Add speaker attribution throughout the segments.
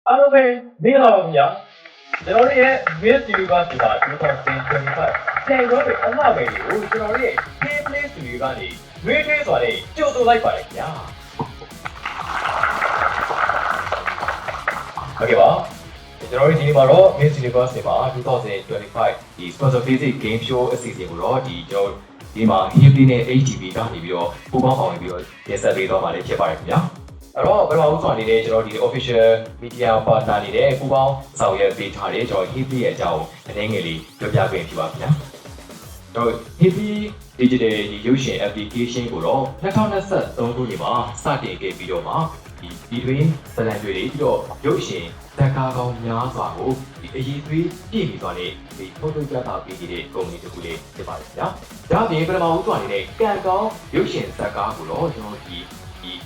Speaker 1: အားလုံးပဲမင်္ဂလာပါဗျာကျွန်တော်တို့ရဲ့ Miss Universe ဆိုတာ2025ပြန်တော့တဲ့အလှပဲတွေကိုကျွန်တော်တို့ရဲ့ Game Play Studio ကနေရွေးထွေးစွာနဲ့ကြိုဆိုလိုက်ပါတယ်ဗျာဟုတ်ကဲ့ပါကျွန်တော်တို့ဒီနေ့မှာတော့ Miss Universe မှာ2025ဒီ Sponsor Basic Game Show အစီအစဉ်ကိုတော့ဒီကျွန်တော်ဒီမှာ HPP နဲ့ HTV ကနေပြီးတော့ပူးပေါင်းဆောင်ရွက်ပြီးတော့ရက်ဆက်ပေးတော့မှာလည်းဖြစ်ပါတယ်ခင်ဗျာအဲ့တော့ပထမဦးဆုံးအနေနဲ့ကျွန်တော်ဒီ official media partner တွေနဲ့ပူးပေါင်းဆောင်ရွက်ပေးထားတဲ့ကျွန်တော် HPP ရဲ့အကြောင်းအနေငယ်လေးပြောပြပေးဖြစ်ပါခင်ဗျာကျွန်တော် HPP Digital ရုပ်ရှင် application ကိုတော့2023ခုနှစ်မှာစတင်ခဲ့ပြီးတော့မှဒီတွင်ဇာတ်လမ်းတွေပြီးတော့ရုပ်ရှင်ဇာတ်ကားကောင်းများစွာကိုဒီအရေးသွေးပြည့်ပြီးသွားတဲ့ဒီထုတ်လွှင့်ပြသပေးနေတဲ့ကုမ္ပဏီတစ်ခုလေးဖြစ်ပါတယ်ခင်ဗျာဒါအပြင်ပထမဦးဆုံးအနေနဲ့ကံကောင်းရုပ်ရှင်ဇာတ်ကားကိုတော့ကျွန်တော်ဒီ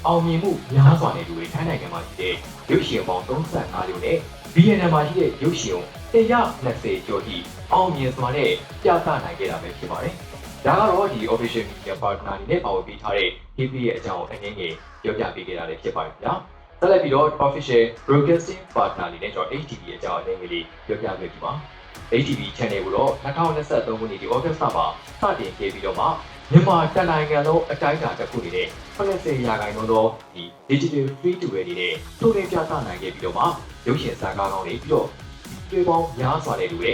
Speaker 1: အောင်မြင်မှုများစွာနဲ့လူတွေထိုင်းနိုင်ငံမှာရှိတဲ့ရုပ်ရှင်ပေါင်း35မျိုးနဲ့ VNM မှာရှိတဲ့ရုပ်ရှင်120ကျော်ထိအောင်မြင်စွာနဲ့ပြသနိုင်ခဲ့တာပဲဖြစ်ပါတယ်။ဒါကတော့ဒီ official media partner တွေနဲ့ပါဝင်ပေးထားတဲ့ HPP ရဲ့အကြောင်းအငယ်ငယ်ပြောပြပေးခဲ့တာလည်းဖြစ်ပါတယ်ဗျာ။ဆက်လက်ပြီးတော့ official broadcasting partner တွေနဲ့ကျွန်တော် HTV အကြောင်းအငယ်ငယ်လေးပြောပြပေးပြီပါ။ HTV channel ကိုတော့2023ခုနှစ်ဒီ August မှာစတင်ခဲ့ပြီးတော့မှမြန်မာတိုင်းနိုင်ငံလုံးအတိုင်းအတာတစ်ခုနေတဲ့80ရာခိုင်နှုန်းသောဒီ digital free to air တွေနဲ့ထုတ်လွှင့်ပြသနိုင်ခဲ့ပြီးတော့မှရုပ်ရှင်ဇာတ်ကားကောင်းတွေပြီးတော့တွေ့ပေါင်းများစွာတဲ့လူတွေ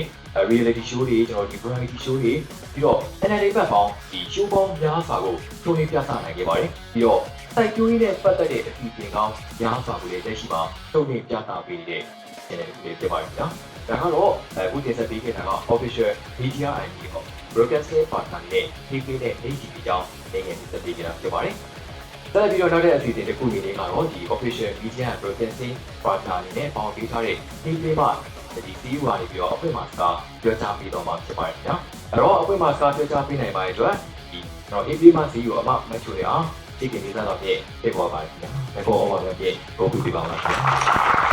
Speaker 1: reality show တွေကျွန်တော်ဒီ variety show တွေပြီးတော့ entertainment ပေါင်းဒီ show ပေါင်းများစွာကိုထုတ်လွှင့်ပြသနိုင်ခဲ့ပါတယ်ပြီးတော့စိုက်ပျိုးရေးနဲ့ပတ်သက်တဲ့အစီအစဉ်ကောင်းများစွာကိုလည်းလက်ရှိမှာထုတ်လွှင့်ပြသပေးနေတဲ့ channel တွေဖြစ်ပါတယ်ခင်ဗျာဒါကတော့အခုတင်ဆက်ပေးခဲ့တာက official media ID ပေါ့ broadcasting partner နဲ့ HPP နဲ့ HTV ကြောင်းနိုင်ငံရေးစပေးကြတာဖြစ်ပါတယ်။ဆက်ပြီးတော့နောက်တဲ့အစီအစဉ်တစ်ခုအနေနဲ့ကတော့ဒီ official media and broadcasting partner အနေနဲ့ပေါင်းပေးထားတဲ့ HPP မှာဒီ CEO ကနေပြီးတော့အဖွင့်မှာစကားပြောကြားပြီးတော့မှာဖြစ်ပါတယ်ခင်ဗျာ။အဲ့တော့အဖွင့်မှာစကားပြောကြားပေးနိုင်ပါတဲ့အတွက်ဒီကျွန်တော် HPP မှာ CEO အမမချူရအောင်ဒီကိစ္စတော့ပြည့်ပြပေါ်ပါတယ်ခင်ဗျာ။အခု over ပြည့်ကိုပြပါမယ်ခင်ဗျာ။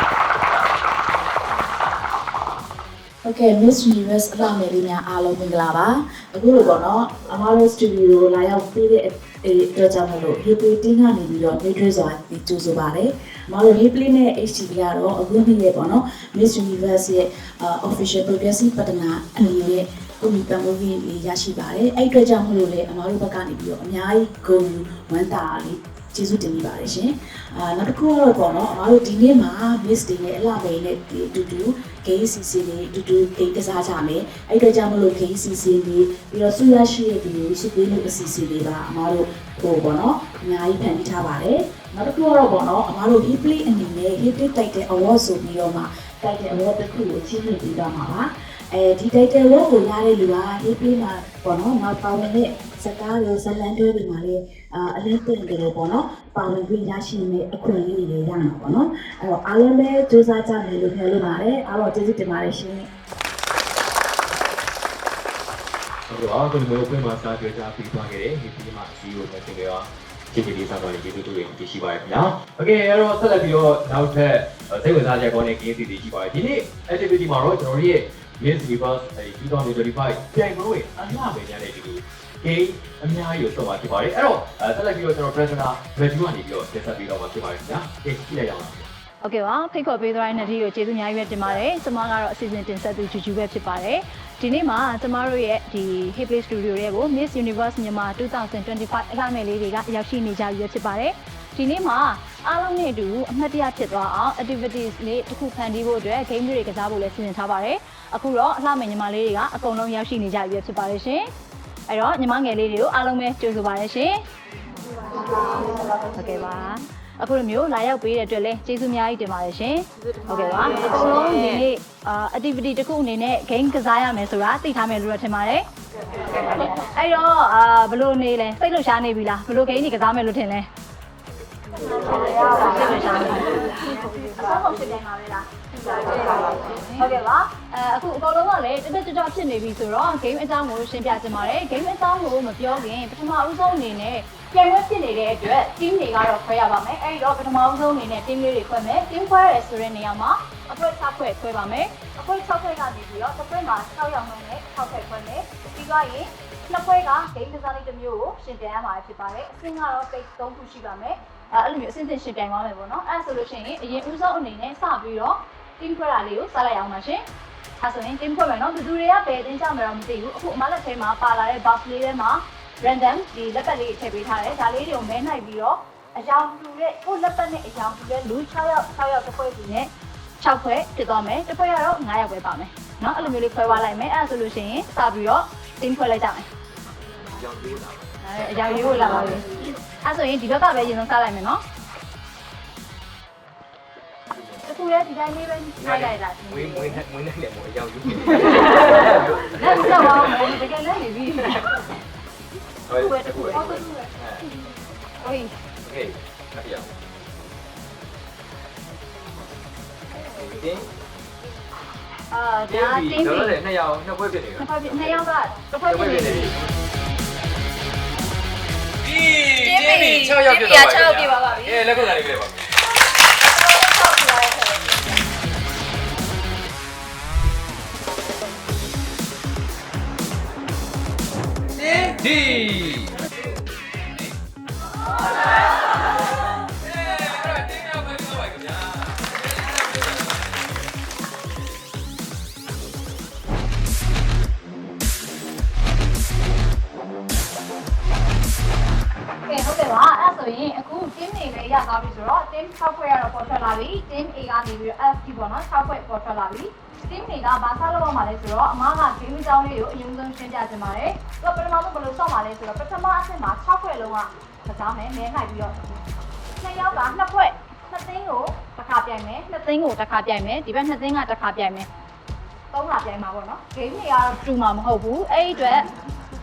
Speaker 2: ဟုတ်ကဲ့ Miss Universe အလှမယ်လေးများအားလုံးမင်္ဂလာပါအခုလိုပေါ့နော်အမားတို့ studio လာရောက်ပေးတဲ့အတွက်ကြောင့်မလို့ HPP တင်းကနေပြီးတော့နှိမ့်ထွေးစွာဒီကြိုးဆိုပါတယ်အမားတို့ HPP နဲ့ HTV ကတော့အခုနှစ်ရဲ့ပေါ့နော် Miss Universe ရဲ့ official broadcasting partner အနေနဲ့ကိုမီပန်မိုးကြီးလေးရရှိပါတယ်အဲ့အတွက်ကြောင့်မလို့လေအမားတို့ဘက်ကနေပြီးတော့အများကြီးဂုဏ်ယူဝမ်းသာလေးကျေးဇူးတင်မိပါတယ်ရှင်နောက်တစ်ခုကတော့ပေါ့နော်အမားတို့ဒီနေ့မှာ Miss တွေနဲ့အလှမယ်နဲ့ဒီအတူတူ KCC တွေအတူတူအိမ်ကစားကြမယ်အဲ့အတွက်ကြောင့်မလို့ KCC တွေပြီးတော့ဆုရရှိတဲ့ဒီလိုစုပေးမှုအစီအစဉ်တွေပါအမားတို့ဟိုပေါ့နော်အများကြီးဖန်တီးထားပါတယ်နောက်တစ်ခုကတော့ပေါ့နော်အမားတို့ HPP အနေနဲ့ HPP တိုက်တဲ့ award ဆိုပြီးတော့မှတိုက်တဲ့ award တစ်ခုကိုချီးမြှင့်ပေးသွားမှာပါဒီ title award ကိုရတဲ့လူက HPP မှာပေါ့နော်နောက်ပါဝင်တဲ့စကားတွေဇလန်တွဲတွေမှာလည်းအလင်းတင်တယ်လို့ပေါ့နော်ပါဝင်ခွင့်ရရှိနေအခွင့်အရေးတွေရမှာပေါ့နော်အဲ့တော့အားလုံးပဲစူးစမ်းကြမယ်လို့ပြောလို့ပါတယ်အားလုံးကျေးဇူးတင်ပါတယ်ရှင်
Speaker 1: ဟုတ်ကဲ့ပါအခုဒီလိုပြန်မှာစကြွကြပြီးသွားခဲ့တယ်ဒီဒီမှာ CEO နဲ့တင်ကြတာကျေးဇူးတင်ပါတယ်ကျေးဇူးတူရင်ကြည့်ရှိပါရခင်ဗျာโอเคအဲ့တော့ဆက်လက်ပြီးတော့နောက်ထပ်စိတ်ဝင်စားချက်ကောင်းတဲ့ game တွေရှိပါတယ်ဒီနေ့ activity မှာတော့ကျွန်တော်တို့ရဲ့ Miss Universe 2025ပြန်လို့ရအလှပဲရတဲ့ဒီလို game အများကြီးကိုဆက်ပါဖြစ်ပါတယ်အဲ့တော့ဆက်လက်ပြီးတော့ကျွန်တော် presenter review ကနေပြီးတော့ဆက်ဆက်ပြီးတော့မှာဖြစ်ပါတယ်ခင်ဗျာကြည့်လိုက်ရအောင်
Speaker 3: โอเคပါဖိတ်ခေါ်ပေးသွားတဲ့နေ့ဒီကိုကျေးဇူးအများကြီးပဲတင်ပါတယ်ကျွန်မကတော့အစီအစဉ်တင်ဆက်သူဂျူဂျူပဲဖြစ်ပါတယ်ဒီနေ့မှာကျွန်မတို့ရဲ့ဒီ HPP Studio ရဲ့ကို Miss Universe မြန်မာ2025အလှမယ်လေးတွေကရောက်ရှိနေကြပြီဖြစ်ပါတယ်ဒီနေ့မှာအားလုံးနဲ့အတူအမှတ်တရဖြစ်သွားအောင် activities လေးတစ်ခုဖန်တီးဖို့အတွက် game တွေကစားဖို့လည်းစီစဉ်ထားပါတယ်အခုတော့အလှမယ်ညီမလေးတွေကအကုန်လုံးရောက်ရှိနေကြပြီဖြစ်ပါတယ်ရှင်အဲ့တော့ညီမငယ်လေးတွေကိုအားလုံးပဲကြိုဆိုပါရရှင်ဟုတ်ကဲ့ပါအခုလိုမျိုးလာရောက်ပေးတဲ့အတွက်လည်းကျေးဇူးအများကြီးတင်ပါတယ်ရှင်ဟုတ်ကဲ့ပါအကုန်လုံးဒီနေ့activity တစ်ခုအနေနဲ့ game ကစားရမယ်ဆိုတာသိထားမယ်လို့ထင်ပါတယ်အဲ့တော့ဘယ်လိုနေလဲစိတ်လှုပ်ရှားနေပြီလားဘယ်လို game ကြီးကစားမယ်လို့ထင်လဲစိတ်လှုပ်ရှားနေအဆောက်အဦဖြစ်နေမှာပဲလားဟုတ်ကဲ့ပါအခုအကုန်လုံးကလည်းတက်တက်ကြွဖြစ်နေပြီဆိုတော့ game အကြောင်းကိုရှင်းပြချင်ပါတယ် game အကြောင်းကိုမပြောခင်ပထမဦးဆုံးအနေနဲ့ပြန်ဝဲဖြစ်နေတဲ့အတွက် team တွေကတော့ခွဲရပါမယ်အဲဒီတော့ပထမဦးဆုံးအနေနဲ့ team လေးတွေခွဲမယ် team ခွဲရဲဆိုတဲ့နေရာမှာအဖွဲ့6ဖွဲ့ခွဲပါမယ်အဖွဲ့6ဖွဲ့ကနေပြီးတော့တစ်ဖွဲ့မှာ6ယောက်နှုန်းနဲ့6ဖွဲ့ခွဲမယ်ပြီးတော့ရင်နှစ်ဖွဲ့က game design လေးတစ်မျိုးကိုရှင်းပြရမှာဖြစ်ပါတယ်အဆင့်ကတော့ page 3ခုရှိပါမယ် အဲ့လိုမျိုးအဆင့်ဆင့်ရှင်ပြိုင်သွားမယ်ပေါ့နော်အဲ့ဆိုလို့ရှိရင်အရင်ဦးဆုံးအနေနဲ့စပြီးတော့ team ခွဲတာလေးကိုစလိုက်အောင်ပါရှင်အဲ့ဆိုရင် team ခွဲမယ်နော်ဘယ်သူတွေကဘယ်အတင်းကြမယ်တော့မသိဘူးအခုအမလက်ထဲမှာပါလာတဲ့ box လေးထဲမှာ random ဒီလက်ပတ်လေးထည့်ပေးထားတယ်ဒါလေးတွေကိုမဲနိုင်ပြီးတော့အကြောင်းတူတဲ့ကိုလက်ပတ်နဲ့အကြောင်းတူတဲ့လူ6ယောက်တစ်ဖွဲ့စီနဲ့6ဖွဲ့ဖြစ်သွားမယ်တစ်ဖွဲ့ကတော့9ယောက်ပဲပါမယ်เนาะအဲ့လိုမျိုးလေးခွဲသွားလိုက်မယ်အဲ့ဆိုလို့ရှိရင်စပြီးတော့ team ခွဲလိုက်ကြမယ်အကြောင်းရိုးလာပါပြီအဲ့ဆိုရင်ဒီဘက်ကပဲအရင်ဆုံးစလိုက်မယ်เนาะအခုလည်းဒီတိုင်းလေးပဲနိုင်လိုက်တာ
Speaker 1: မွေးနေတယ်မို့အကြောင်းယူနေ
Speaker 3: လက်စပါအောင်တကယ်လည်းနေပြီ
Speaker 1: ဟုတ်ကဲ့
Speaker 3: ဟိုး
Speaker 1: โอเคအဲ့ရဒီ
Speaker 3: ဒါတင်း
Speaker 1: တော့လည်း2ယောက်2ဖွဲ့ဖြစ်နေတယ်
Speaker 3: 2ယောက်ကတစ်ဖွဲ့ဖြစ်နေတယ်
Speaker 1: ဒီ6ယောက်ဖြစ်သွားပါပြီ
Speaker 3: 6ယောက်ပြပါပါပြီ
Speaker 1: အေးလက်ကုပ်လာလေးပြပါဒီ
Speaker 3: ဟုတ်ကဲ့ပါအဲ့ဆိုရင်အခု team တွေလည်းရသွားပြီဆိုတော့ team 6ဖွဲ့ရတော့ပေါ်ထွက်လာပြီ team A ကနေပြီးတော့ FT ပေါ့နော်6ဖွဲ့ပေါ်ထွက်လာပြီ team တွေကဘာစားလုပ်အောင်ပါလဲဆိုတော့အမားက game အကြောင်းလေးကိုအရင်ဆုံးရှင်းပြချင်ပါတယ်သူကပထမဆုံးဘယ်လိုစောင့်ပါလဲဆိုတော့ပထမအဆင့်မှာ6ဖွဲ့လုံးကကစားမယ်မဲနိုင်ပြီးတော့2ယောက်က2ဖွဲ့2သိန်းကိုတစ်ခါပြိုင်မယ်2သိန်းကိုတစ်ခါပြိုင်မယ်ဒီဘက်2သိန်းကတစ်ခါပြိုင်မယ်3ခါပြိုင်မှာပေါ့နော် game တွေကတော့တူမှာမဟုတ်ဘူးအဲ့ဒီအတွက်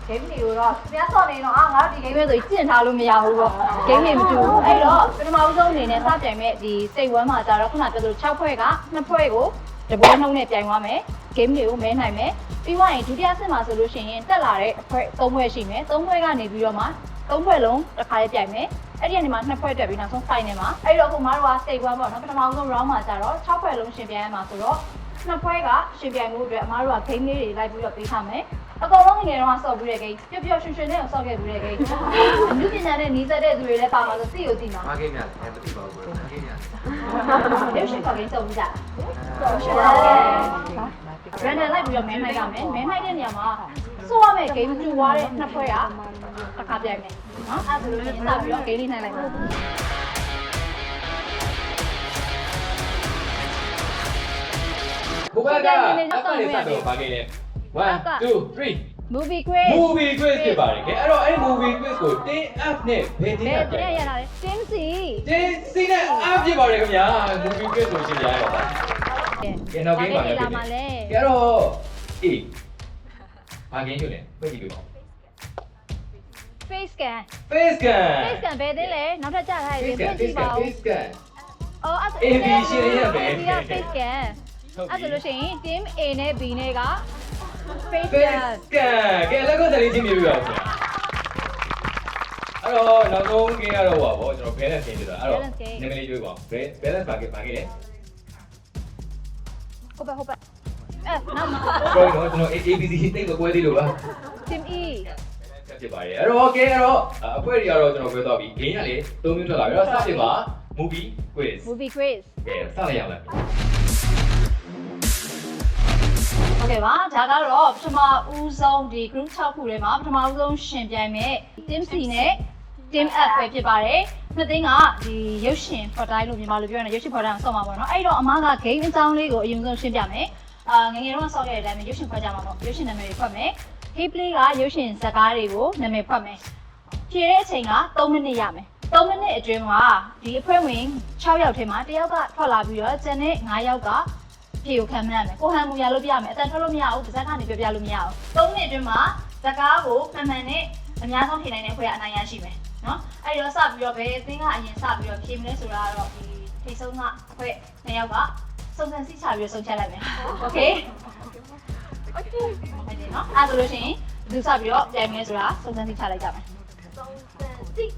Speaker 3: game တွေကိုတော့တရားစောင့်နေတော့ငါတို့ဒီ game ပဲဆိုကျင့်ထားလို့မရဘူးပေါ့ game တွေမတူဘူးအဲ့တော့ပထမဆုံးအနေနဲ့စပြိုင်မဲ့ဒီ state 1မှာကျတော့ခုနပြောသလို6ဖွဲ့က2ဖွဲ့ကိုတပွဲနှုံးနဲ့ပြိုင်သွားမယ် game တွေကိုမဲနိုင်မယ်ပြီးသွားရင်ဒုတိယဆင့်မှာဆိုလို့ရှိရင်တက်လာတဲ့အဖွဲ့3ဖွဲ့ရှိမယ်3ဖွဲ့ကနေပြီးတော့မှ3ဖွဲ့လုံးတစ်ခါလေးပြိုင်မယ်အဲ့ဒီကနေမှ2ဖွဲ့တက်ပြီးနောက်ဆုံး final မှာအဲ့တော့အခုမတို့က state 1ပေါ့နော်ပထမဆုံး round မှာကျတော့6ဖွဲ့လုံးရှင်ပြိုင်ရမှာဆိုတော့2ဖွဲ့ကရှင်ပြိုင်မှုအတွက်အမားတို့က game လေးတွေလိုက်ပြီးတော့ပေးထားမယ်အကောင်လုံးငယ်တော့ဆော့ပြီးတဲ့ဂိမ်းပျော့ပျော့ရွှင်ရွှင်နဲ့ဆော့ခဲ့ပြီးတဲ့ဂိမ်းအမှုပညာနဲ့နီးစပ်တဲ့သူတွေလည်းပါမှာဆိုသိကိုသိမှာ
Speaker 1: မာဂိမ်းများလည်းမသိပါဘူးမာဂိမ်းများ
Speaker 3: ရုပ်ရှင်ခေါ်ဂိမ်းစုံကြရန်နယ်လိုက်ပြီးတော့မဲနိုင်ရမယ်မဲနိုင်တဲ့နေရာမှာစိုးရမယ့်ဂိမ်းကျူသွားတဲ့နှစ်ဖွဲ့ကတစ်ခါပြိုင်မယ်နော်အဲ့ဒါဆိုလို့ရှိရင်စပြီးတော့ဂိမ်းလေးနိုင်လိုက်ပါ
Speaker 1: ဘုရားကအဖက်လေးစတော့မာဂိမ်းလေ1 2 3
Speaker 3: movie quiz
Speaker 1: movie quiz ဖြစ်ပါတယ်ကဲအဲ့တော့အဲ့ movie quiz ကို team F နဲ့ဘယ် team ကပြိုင်
Speaker 3: ရတာလဲ team C
Speaker 1: team C နဲ့ F ဖြစ်ပါတယ်ခင်ဗျာ movie quiz ကိုရှင်းပြရပါမယ်ကဲနောက်ဂိမ်းပါမယ်ကဲအဲ့တော့ A ဘာဂိမ်းဖြစ်လဲပြည့်ကြည့်လို့
Speaker 3: face scan
Speaker 1: face scan
Speaker 3: ဘယ်သိလဲနောက်ထပ်ကြားထားရည်ပြည့်ကြည့်ပါဦး
Speaker 1: face scan
Speaker 3: အော်အဲ့
Speaker 1: A B ရှင်းရပဲ
Speaker 3: face scan အဲ့ဆိုလို့ရှိရင် team A နဲ့ B နဲ့က face
Speaker 1: face
Speaker 3: scan
Speaker 1: scan ကဲလက်ကိုစလေးချင်းပြပြပါဦးအဲ့တော့နောက်ဆုံးဂိမ်းကတော့ဟောပါကျွန်တော် balance game ဖြစ်တာအဲ့တော့နာမည်လေးပြောပါဦး balance ဘာဂိမ်းလဲ
Speaker 3: ဟုတ်ပါနောက်မှာ
Speaker 1: ပြောရင်တော့ကျွန်တော် ABC တိတ်မကွဲသေးလို့ပါ
Speaker 3: team E
Speaker 1: ဖြစ်ပါတယ်အဲ့တော့ okay အဲ့တော့အဖွဲ့တွေကတော့ကျွန်တော်ပြောသွားပြီ game ကလေ3မျိုးထွက်လာပြီအဲ့တော့စဖြစ်ပါ movie quiz ကဲစလိုက်ရအောင်
Speaker 3: ဟုတ်ကဲ့ပါဒါကတော့ပထမဦးဆုံးဒီ group 6ခုထဲမှာပထမဦးဆုံးရှင်ပြိုင်မဲ့ team C နဲ့ team F ပဲဖြစ်ပါတယ်နှစ်သိန်းကဒီရုပ်ရှင်ဖော်တိုင်းလို့မြန်မာလိုပြောရင်ရုပ်ရှင်ဖော်တိုင်းကိုဆော့မှာပေါ့နော်အဲ့တော့အမားက game အကြောင်းလေးကိုအရင်ဆုံးရှင်းပြမယ်ငယ်ငယ်တော့ဆော့ခဲ့တဲ့အတိုင်းပဲရုပ်ရှင်ဖော်ကြမှာပေါ့ရုပ်ရှင်နာမည်တွေဖွက်မယ် gameplay ကရုပ်ရှင်ဇာတ်ကားတွေကိုနာမည်ဖွက်မယ်ဖြည့်တဲ့အချိန်က3မိနစ်ရမယ်3မိနစ်အတွင်းမှာဒီအဖွဲ့ဝင်6ယောက်ထဲမှာ1ယောက်ကထွက်လာပြီးတော့ကျန်တဲ့9ယောက်ကပြေကိုခံမှန်းမယ်ကိုဟန်မူရလို့ပြမယ်အတန်ထွက်လို့မရဘူးပါဇက်ကနေပြလို့မရဘူး3မိနစ်အတွင်းမှာဇာတ်ကားကိုခံမှန်းနဲ့အများဆုံးထင်နိုင်တဲ့ဖွဲ့ကအနိုင်ရရှိမယ်နော်အဲ့ဒီတော့စပြီးတော့ဘယ်အသင်းကအရင်စပြီးတော့ဖြေမလဲဆိုတာတော့ဒီထိဆုံးကအဖွဲ့2ယောက်ကစုံစမ်းစစ်ချပြီးဆုံးဖြတ်လိုက်မယ်โอเคဟုတ်တယ်နော်အဲ့ဒါဆိုလို့ရှိရင်သူစပြီးတော့ပြိုင်မယ်ဆိုတာစုံစမ်းစစ်ချလိုက်ကြမယ်စုံစမ်းစစ်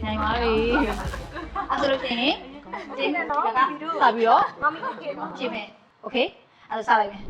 Speaker 3: နိုင်ပါပြီအဲ့ဆိုလို့ရှိရင်ဒီနေ့တော့စပြီးတော့မမီโอเคကြည့်မယ်โอเคအဲ့ဒါစလိုက်မယ်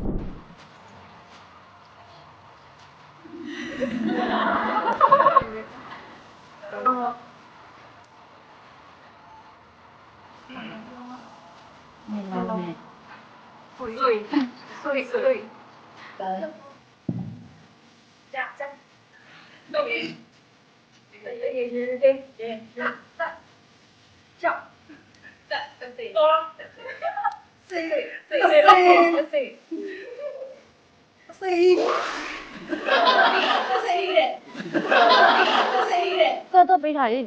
Speaker 3: တော့ပေးထားလေး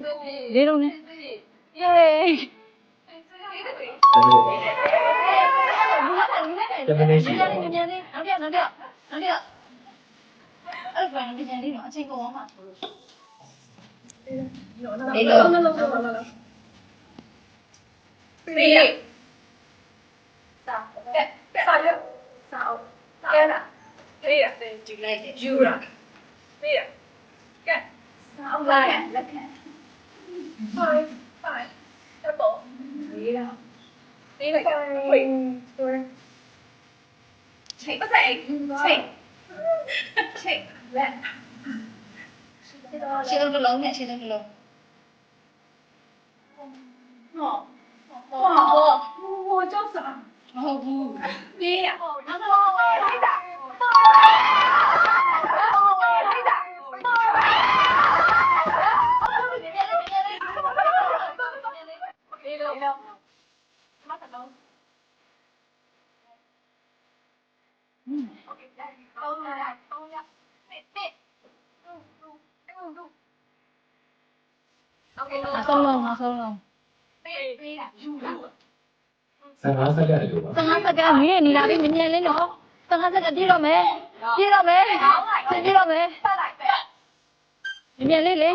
Speaker 3: လေးလုံးနဲ့ယေး
Speaker 1: တမနေရှိ
Speaker 3: ပြန်လေးနောက်အဲ့ဘာလဲပြန်လေးတော့အချိန်ကုန်အောင်ပါလေးရှင်းလုံးနဲ့ရှင်းလုံးဆုံးလုံး
Speaker 1: 15စက္ကန့်လို့ပါ
Speaker 3: 15စက္ကန့်မင်းနေလာပြီမြင်လေးနော်15စက္ကန့်ပြည့်တော့မယ်မြင်လေးလေ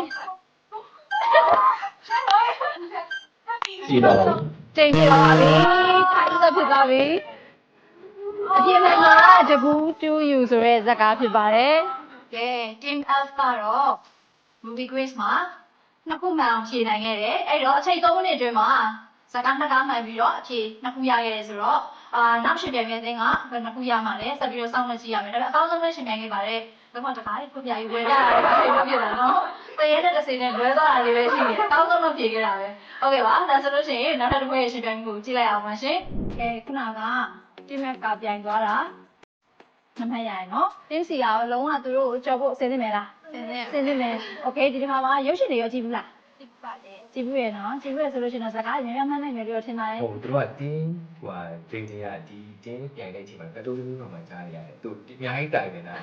Speaker 1: ကြည့်တော့
Speaker 3: ချိန်ပြပါပြီထိုင်သက်ဖြစ်သွားပြီအပြင်မှာတကူ 2U ဆိုရဲဇာတ်ကားဖြစ်ပါတယ်ကဲ Team F ကတော့ Movie Quiz မှာနှစ်ခုမှအောင်ဖြေနိုင်ခဲ့တယ်အဲ့တော့အချိန်3မိနစ်အတွင်းမှာဇာတ်ကားနှစ်ကားမှန်ပြီးတော့အဖြေနှစ်ခုရခဲ့တယ်ဆိုတော့နောက်ရှင်ပြန်တဲ့ကနှစ်ခုရမှာလဲဆက်ပြီးတော့စောင့်နေကြည့်ရမယ်ဒါပေမဲ့အကောင်းဆုံးနဲ့ရှင်ပြန်ခဲ့ပါတယ်ဘယ်မှာတခါလေးဖွပြရေးဝယ်ကြတာလည်းဖြစ်တာနော်တရေနဲ့တစ်စိနဲ့လွဲသွားတာလေးပဲရှိတယ်အကောင်းဆုံးတော့ဖြေခဲ့တာပဲဟုတ်ကဲ့ပါဒါဆိုလို့ရှိရင်နောက်ထပ်တစ်ခုရဲ့ရှင်ပြန်မှုကိုကြည့်လိုက်အောင်ပါရှင်ကဲခုနက Team F ကပြိုင်သွားတာနံပါတ်ရရင်နော်တင်းစီကလုံးဝသူတို့ကိုကြော်ဖို့အစင်းနေမယ်လားစင်းနေမယ်โอเคဒီတစ်ခါမှာရုပ်ရှင်တွေရောကြည့်ဘူးလားကြည့်ပါတယ်ကြည့်ဘူးရနော်ကြည့်ဘူးရဆိုလို့ရှိရင်တော့စကားများများမှန်းနိုင်မယ်လို့ထင်ပါတယ်
Speaker 1: ဟိုသူတို့ကတင်းဟိုတင်းတင်းကဒီတင်းပြိုင်တဲ့အချိန်မှာကတိုးလေးမှကြားရတယ်သူအများကြီးတိုင်နေတာ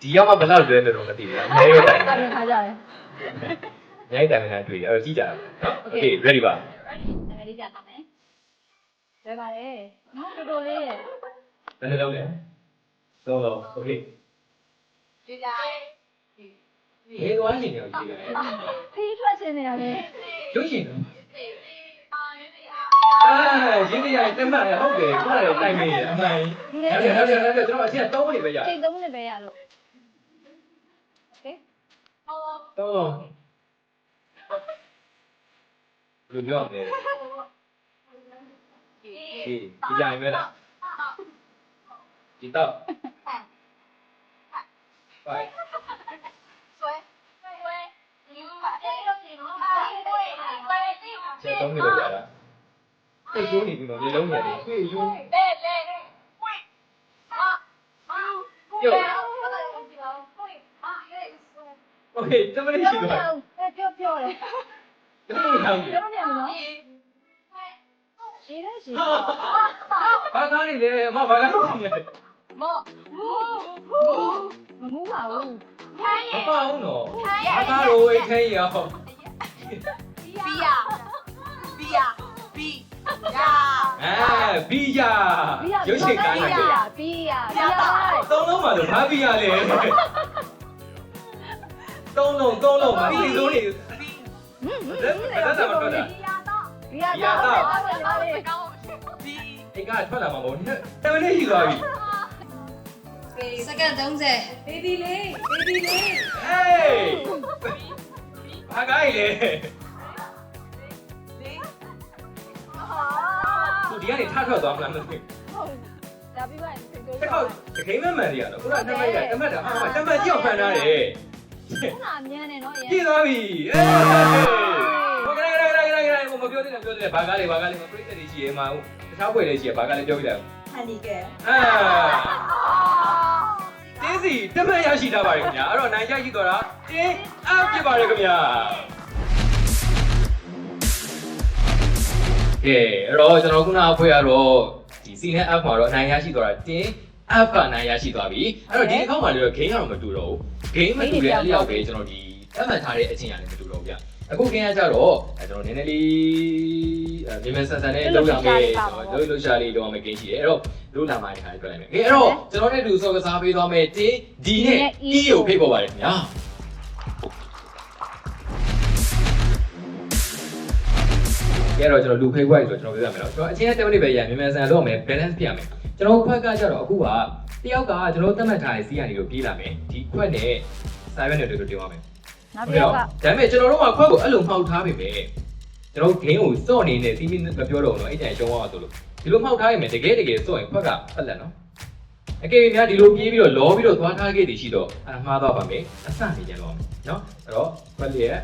Speaker 1: ဒီရောက်မှဘယ်လောက်လွဲလို့တော့မသိဘူးအများကြီးတိုင်နေတာ
Speaker 3: ခါကြတယ်
Speaker 1: အများကြီးတိုင်နေတာတွေ့တယ်အဲ့တော့ကြည့်ကြတယ်โอเค ready ပါ
Speaker 3: နာမည်လေးပြထားမယ်လွယ်ပါတယ်နော်တော်တော်လေးရဲ့
Speaker 1: ဘယ်လိုလုပ်လဲသုံးလုံးโอเค
Speaker 3: ကြည့်ကြ
Speaker 1: ဘယ်သွားနေနေကြည့်လဲ
Speaker 3: ခီးထွက်ခြင်းနေရတယ်
Speaker 1: ရုပ်ရှင်တော့ရင်းနေရတက်မှတ်ရဟုတ်တယ်ခေါ်တယ်တိုင်နေရအမှန်ဟုတ်တယ်ကျွန်တော်အချင်း3မိနစ်ပဲရ
Speaker 3: ချိန်3မိနစ်ပဲရလို့โอเค
Speaker 1: သုံးလုံးဘယ်လိုပြောရမလဲဒီကြိုင်ပဲလားဒီတော့ไปเจ๊ต้องมีเลยอ่ะไอ้ยูนี่พี่น้องนี่လုံးနေတယ်တွေ့ယူโอเคတမလေးရှိသွား
Speaker 3: ပြောတယ်
Speaker 1: တမလေးဟောင်း
Speaker 3: ပြောနေမှာနော်ရှိတယ်ရှိ
Speaker 1: ဘာကားနေလဲမဘာကားနေလဲ
Speaker 3: မမူးပါဘူး
Speaker 1: မပေါ့အောင်နော်ဘာကားလို့အိတ်ခဲရော
Speaker 2: ဘီယာဘီယာ
Speaker 1: ဘီယာရုပ်ရှင်ကားနိုင်တယ်
Speaker 3: ဘီယာ
Speaker 1: သုံးလုံးပါလို့ဘာဘီယာလဲသုံးလုံးပါဒီလိုနေဒါသာမထွက်တာ
Speaker 3: ဘီယာတော့
Speaker 1: အိတ်ကထွက်လာမှာမဟုတ်ဘူးတမလေးရှိသွားပြီ
Speaker 2: စက္ကန့်30 baby လေး baby လေး
Speaker 1: Hey! ဘာကားလဲကိုဒီကနေထထွက်သွားမလားမသိဘူး
Speaker 3: ဒါပြီးပါရင်သိတော့
Speaker 1: တစ်ခေါက်တကိန်းမမှန်ရတော့ခုနကတမတ်ရတမတ်တာဟာတမတ်ကြောက်ဖန်ထားတယ်
Speaker 3: ခုနမြန်းနေနော်
Speaker 1: ကြည့်သွားပြီအေးဟိုကလေးကိုမပြောသေးတယ်ဘာကားလေးမပြိတ္တတွေရှိရဲမှာတခြားဘွယ်လေးရှိရဲဘာကားလေးပြောပြတယ်
Speaker 4: handicap
Speaker 1: တင်းစီတမန်ရရှိထားပါတယ်ခင်ဗျာအဲ့တော့နိုင်ရရှိသွားတာတင်းအပ်ဖြစ်ပါတယ်ခင်ဗျာကဲအဲ့တော့ကျွန်တော်ခုနအဖွဲရတော့ဒီ C နဲ့ F မှာတော့နိုင်ရရှိသွားတာတင်း F ကနိုင်ရရှိသွားပြီအဲ့တော့ဒီတစ်ခေါက်မှာလည်း game ကတော့မတူတော့ဘူး game မတူတဲ့အလျောက်ပဲကျွန်တော်ဒီအမှတ်ထားတဲ့အချင်းရတယ်မတူတော့ဘူးဗျအခု game ကကြတော့ကျွန်တော်နည်းနည်းလေးမြန်ဆန်ဆန်နဲ့လောက်ရမယ်လှုပ်ရှားလေးလောက်ရမယ် game ရှိတယ်အဲ့တော့တို့လာမှဒီခါလေးပြောလိုက်မယ်အဲ့တော့ကျွန်တော်နဲ့တူစောကစားပေးသွားမယ်တင်း D နဲ့ E ကိုဖိတ်ပေါ်ပါတယ်ခင်ဗျာအဲ့တော့ကျွန်တော်လူဖိတ်ခွက်ဆိုတော့ကျွန်တော်ပြောပြမယ်နော်ကျွန်တော်အချင်းနဲ့10မိနစ်ပဲရမြန်ဆန်လောက်မယ် balance ပြရမယ်ကျွန်တော်ခွက်ကကြတော့အခုကတယောက်ကကျွန်တော်သတ်မှတ်ထားတဲ့စီးကနေလို့ပြေးလာမယ်ဒီခွက်နဲ့စာရွက်နဲ့တူတူတင်ပါမယ်
Speaker 3: နောက်တစ်ယောက်က
Speaker 1: ဒါပေမဲ့ကျွန်တော်တို့ကခွက်ကိုအဲ့လိုမှောက်ထားပြီပဲကျွန်တော် game ကိုစော့နေနေစီးမင်းမပြောတော့ဘူးနော်အဲ့တိုင်ရှုံးအောင်ဆိုလို့ဒီလိုမှောက်ထားရင်တကယ်စော့ရင်ခွက်ကဖက်လက်နော်အကယ်၍များဒီလိုပြေးပြီးတော့လောပြီးတော့သွားထားခဲ့တည်ရှိတော့အဲ့မှားသွားပါမယ်အစနေကြတော့နော်အဲ့တော့ခွက်လေးရဲ့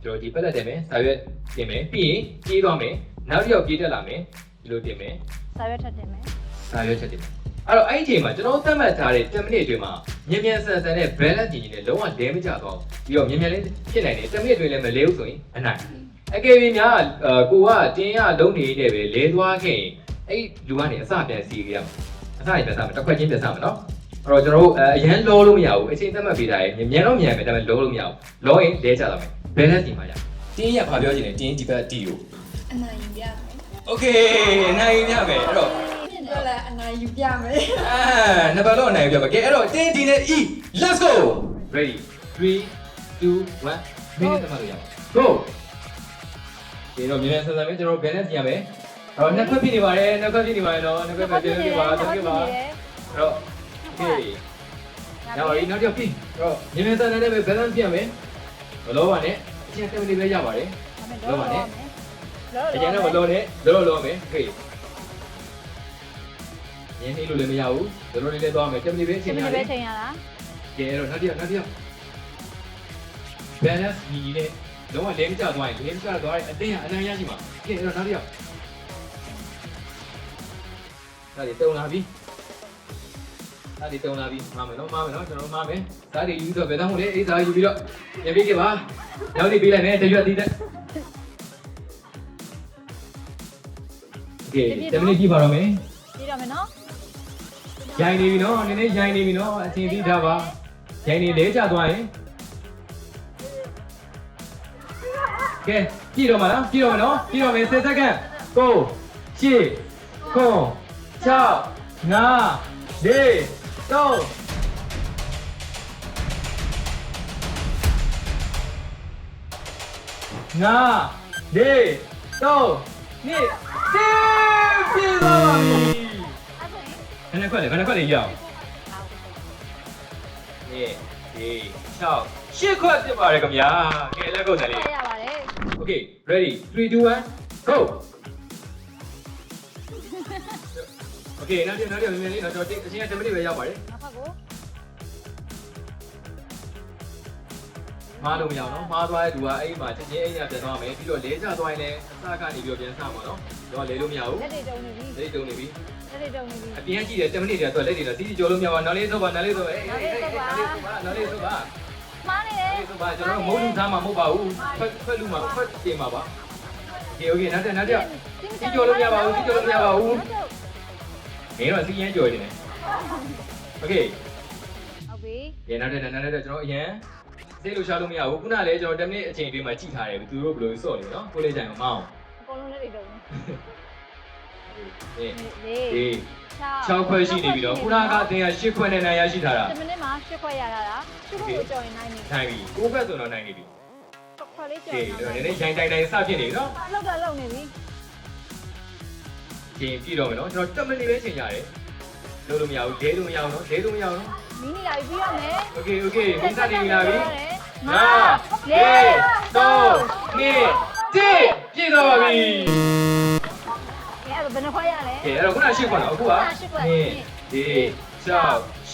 Speaker 1: ကျွန်တော်ဒီဖက်လက်တယ်မယ်စာရွက်တင်မယ်ပြီးရင်ပြေးသွားမယ်နောက်တစ်ယောက်ပြေးတက်လာမယ်ဒီလိုတင်မယ်
Speaker 3: စာရွက်ထပ်တင်မယ်
Speaker 1: စာရွက်ချက်တင်မယ်အဲ့တော့အဲ့ဒီအချိန်မှာကျွန်တော်သတ်မှတ်ထားတဲ့10မိနစ်အတွင်းမှာမြန်ဆန်ဆန်နဲ့ balance ကြီးနဲ့လုံးဝလဲမကြတော့ပြီးတော့မြန်လေးဖြစ်နိုင်တယ်10မိနစ်အတွင်းလည်းမလဲဘူးဆိုရင်အနိုင်အကယ်၍များကိုကတင်းရလုံးနေနေပဲလဲသွားခဲ့ရင်အဲ့လူကနေအစပြန်စီကြရမှာအစပြန်စားမှာတစ်ခွက်ချင်းပြန်စားမှာနော်အဲ့တော့ကျွန်တော်တို့အရန်လောလို့မရဘူးအချိန်သတ်မှတ်ပေးတာရဲ့မြန်တော့မြန်မယ်ဒါပေမဲ့လောလို့မရဘူးလောရင်လဲကြတော့မယ် balance ကြီးမှာရတင်းရဘာပြောချင်လဲတင်းဒီဘက်တီကို
Speaker 4: အနာယူပြမယ်
Speaker 1: okay နိုင်ရမယ်အဲ့တော့
Speaker 4: ပြောလဲအနာယူပြမယ်
Speaker 1: နံပါတ်တော့နိုင်ပြပါကဲအဲ့တော့တင်းဒီနဲ့ E let's go ready 3 2 1မိနစ်တမလို့ရအောင် go ဒီတော့မြန်ဆန်ဆန်ပဲကျွန်တော် balance ကြည့်ရမယ်အဲ့တော့နှစ်ခွက်ပြနေပါတယ်နှစ်ခွက်ပြနေပါတယ်နော်နှစ်ခွက်ပဲပြပါတော့ပြပါအဲ့တော့ okay ညော်ရီနောက်တစ်ပြအဲ့တော့မြန်ဆန်ဆန်နဲ့ပဲ balance ပြရမယ်မလို့ပါနဲ့အချင်း10မိနစ်ပဲရပါတယ်လို့ပါနဲ့အရင်တော့မလို့နဲ့လောမယ် okayရင်းနေလို့လည်းမရဘူးတို့တို့လေးလည်းသွားမယ်10မိနစ်ပဲချိန်ရတယ်
Speaker 3: ချိန်ရလား
Speaker 1: ကဲအဲ့တော့နောက်တစ်ယောက် balance ညီနဲ့လုံးဝလဲမကျသွားရင်လဲမကျသွားရင်အတင်းအနမ်းရရှိမှာကဲအဲ့တော့နောက်တစ်ယောက်ဒါတွေတုံလာပြီမာမယ်နော်ကျွန်တော်မာမယ်ဒါတွေယူတော့ဘယ်တော့မှလည်းအေးစားယူပြီးတော့ပြန်ပြေးခဲ့ပါနောက်နေ့ပြေးလိုက်မယ်တရွတ်သေးတဲ့โอเค10မိနစ်ကြည့်ပါတော့မယ်
Speaker 3: ကြည့်ရမယ်နော်
Speaker 1: ရိုင်းနေပြီနော်နည်းနည်းရိုင်းနေပြီနော်အချင်းသိထားပါရိုင်းနေလဲကျသွားရင်ကဲကြည့်တော့မလားကြည့်တော့မယ်နော်ကြည့်တော့မယ်10စက္ကန့်9 8 9 6 5 4 3 5 4 3 2 1ပြေးသွားပါပြီဘယ်နှခွက်လဲရအောင်1 2 6 8ခွက်ပြပါတယ်ခင်ဗျာကဲလက်ကုပ်တယ်လေး
Speaker 3: ရပါတယ်
Speaker 1: Okay ready 3 2 1 go Okay နောက်ပြန်မြန်လေးတော့ကျွန်တော်အချင်း10မိနစ်ပဲရောက်ပါတယ်
Speaker 3: နောက်ဖက်ကို
Speaker 1: မားလို့မရအောင်နော်မားသွားတဲ့သူကအဲ့ဒီမှာချက်ချင်းအိမ်ညပြန်သွားမယ်ပြီးတော့လဲကျသွားရင်လည်းအစကနေပြီးတော့ပြန်စမှာနော်တော့လဲလို့မရဘူး
Speaker 3: လက်တွေတုံနေပြီ
Speaker 1: လက်တုံနေပြီ
Speaker 3: လက်တွေတုံနေပြီ
Speaker 1: အပြင်ကြည့်တယ်10မိနစ်တည်းတော့လက်တွေတော့တီးကြောလို့မရပါနောက်လေးဆိုပါနောက်လေးဆိုအေးနောက်လေးဆိုပါ
Speaker 3: မှားနေတယ်
Speaker 1: ဆိုပါကျွန်တော်မိုးလူသားမှာမဟုတ်ပါဘူးဖက်လူမှာဖက်တင်မှာပါโอเคနောက်တစ်တီးကြောလို့မရပါဘူးတီးကြောလို့မရပါဘူးငယ်တော့စီးရမ်းကြော်နေတယ်โอเค
Speaker 3: ဟုတ်ပြီ
Speaker 1: ရေနောက်တဲ့ကျွန်တော်အရင်စိတ်လို့ရှာလို့မရဘူးခုနကလည်းကျွန်တော်10မိနစ်အချိန်အတွင်းမှာကြည့်ထားတယ်သူတို့ဘယ်လိုစော့နေနော်ကိုလေးကြိုင်မအောင်
Speaker 3: အကုန်လုံးလက်တွေတုံနေ
Speaker 1: ဒီ6ခွဲရှိနေပြီတော့ခုနကအတင်းက8ခွဲနဲ့နိုင်ရရှိထားတာ
Speaker 3: 10မိနစ်မှာ8ခွက်ရတာလား8ခွက်ကိုကြော်ရင်နိုင်ပြီ
Speaker 1: နိုင်ပြီ9ခွဲဆိုတော့နိုင်နေပြီ
Speaker 3: ခွက်လေးကြော်
Speaker 1: ကဲ
Speaker 3: ရင်
Speaker 1: တော့နည်းနည်းရိုင်းတိုင်းစဖြစ်နေပြီနော်
Speaker 3: လောက်နေပြီ
Speaker 1: ချိန်ကြည့်တော့မယ်နော်ကျွန်တော်10မိနစ်ပဲချိန်ရတယ်လို့လို့မရဘူးလဲလို့မရအောင်နော်လဲလို့မရအောင်နော်
Speaker 3: မီနီလာပြီးရမယ်
Speaker 1: โอเคမိစနေလာပြီ
Speaker 3: 5
Speaker 1: 4 3 2 1ပြည့်သွားပါပြီ
Speaker 3: ကဲအဲ့တော့ဘယ်နှခွက်ရလဲ
Speaker 1: ကဲအဲ့တော့ခုန8ခွက်တော့အခုက
Speaker 3: 8
Speaker 1: 2 4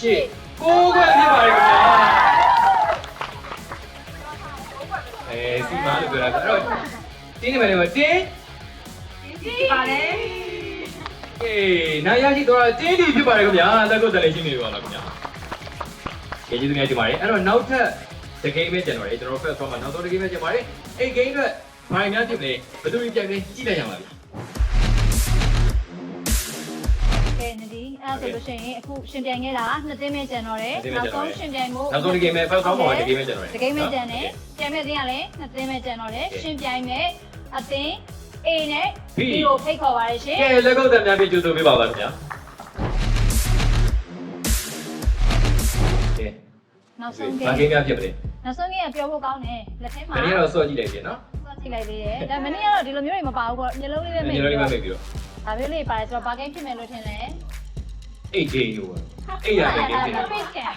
Speaker 1: 6 8 9ခွက်ပြပါတယ်ခင်ဗျာစီမားလို့ပြောတာအဲ့တော့တင်းနေမယ်လေတင်း
Speaker 4: ပါလေ
Speaker 1: က ကဲနိုင်ရရှိတော့တင်းတီဖြစ်ပါတယ်ခင်ဗျာလက်ကုတ်တယ်လေးရှိနေပါလားခင်ဗျာကဲကျေးဇူးများတင်ပါတယ်အဲ့တော့နောက်ထပ်ဒီ game ပဲကျွန်တော်တို့ first one မှာနောက်ဆုံးဒီ game ပဲကျွန်ပါတယ်အဲ့ game အတွက်ဘာများဖြစ်မလဲဘယ်သူပြိုင်လဲကြည့်လိုက်ရပါပြီ
Speaker 3: ကဲနဒီအဲ့ဆိုလို့ရှိရင်အခုရှင်ပြိုင်ခဲ့တာ2သင်းပဲကျန်တော့တယ်နောက်ဆုံးရှင်ပြိုင်မှု
Speaker 1: နောက်ဆုံးဒီ game ပဲ first one မှာဒီ game ပဲကျွန်တော်
Speaker 3: ဒီ game ပဲကျန်တယ်ပြိုင်မဲ့သင်းကလည်း2သင်းပဲကျန်တော့တယ်ရှင်ပြိုင်မဲ့အသင်း A နဲ့ B ကိုဖိတ်ခေါ်ပါရရှင်
Speaker 1: ကဲလက်ကုတ်တယ်များပြကြိုးဆိုပေးပါပါခင်ဗျာကဲ
Speaker 3: နောက်ဆုံး
Speaker 1: ဘာ game များဖြစ်မလဲ
Speaker 3: နောက်ဆုံးကပြောဖို့ကောင်းတယ်လက်ထဲမှာ
Speaker 1: မင်းကတော့စော့ကြည့်လိုက်ပြီနော်
Speaker 3: စော့ကြည့်လိုက်သေးတယ်ဒါမနေ့ကတော့ဒီလိုမျိုးတွေမပါဘူးပေါ့မျိုးလုံးလေးပဲမိတ်
Speaker 1: မျိုးလေးပဲမိတ်ပြီးတော့
Speaker 3: ဒါမျိုးလေးပါတယ်ဆိုတော့ဘာ game ဖြစ်မယ်လို့ထင်လဲ
Speaker 1: 8J လို့8ရပဲ game ဖြစ်တယ်
Speaker 3: face cam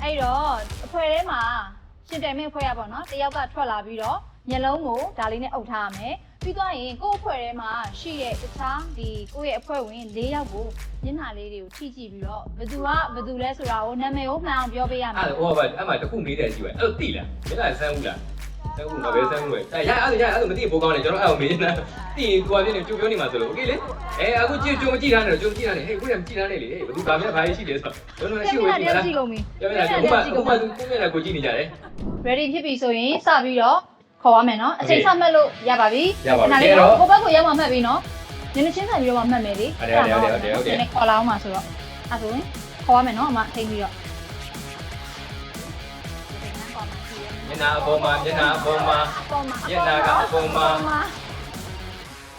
Speaker 3: အဲ့တော့အဖွဲထဲမှာရှင်ပြိုင်မဲ့အဖွဲရပေါ့နော်တယောက်ကထွက်လာပြီးတော့မျက်လုံးကိုဒါလေးနဲ့အုပ်ထားရမယ်ပြီးသွားရင်ကိုယ့်အဖွဲထဲမှာရှိတဲ့တခြားဒီကိုယ့်ရဲ့အဖွဲဝင်၄ယောက်ကိုမျက်နှာလေးတွေကိုထိကြည့်ပြီးတော့ဘယ်သူကဘယ်သူလဲဆိုတာကိုနာမည်ကိုမှန်အောင်ပြောပေးရမယ်
Speaker 1: အဲ့ဟိုကအဲ့မှာတခုမေးတယ်ရှိပါအဲ့တိလားမင်းလားဆန်းဦးလားဆန်းဦးတော့ဘယ်ဆန်းဦးလဲအဲ့ရအဲ့မသိပိုးကောင်းတယ်ကျွန်တော်အဲ့ကိုမေးနေတာတိရင်သူကပြင်းနေကြိုပြောနေမှာဆိုလို့โอเคလေအခုကြိုမကြည့်ထားနဲ့ကြိုမကြည့်ထားနဲ့ဟေးကိုလည်းမကြည့်ထားနဲ့လေဟေးဘယ်သူဒါများဘာရှိလဲဆိုတော့ကျွန်တော်လည်းရှိဝေးကြည့်လား
Speaker 3: ကြည့်ကုန်ပြီ
Speaker 1: ပြောပြတာဟိုမှာသူကိုမျက်နှာကိုကြည့်နေကြတယ်
Speaker 3: ready ဖြစ်ပြီဆိုရင်စပြီးတော့ခေါ်ရမယ်နော်အချိန်စမှတ်လို့ရပါပြီ
Speaker 1: ရပါပြီ
Speaker 3: ဒါလေးတော့ဟိုဘက်ကိုရောက်မှမှတ်ပြီနော်နည်းနည်းချင်းဆိုင်ပြီးတော့မှတ်မယ်လေ
Speaker 1: ဟုတ်တယ်ဟုတ်တယ်ဟုတ်တယ်ဟုတ်တယ်
Speaker 3: နည်းခေါ်လာအောင်ပါဆိုတော့အဲ့ဆိုရင်ခေါ်ရမယ်နော်အမထိန်းပြီးတော့
Speaker 1: မျက်နှာအပေါ်မှာမျက်နှာအပေါ်မှာမျက်နှာကအပေါ်မှာ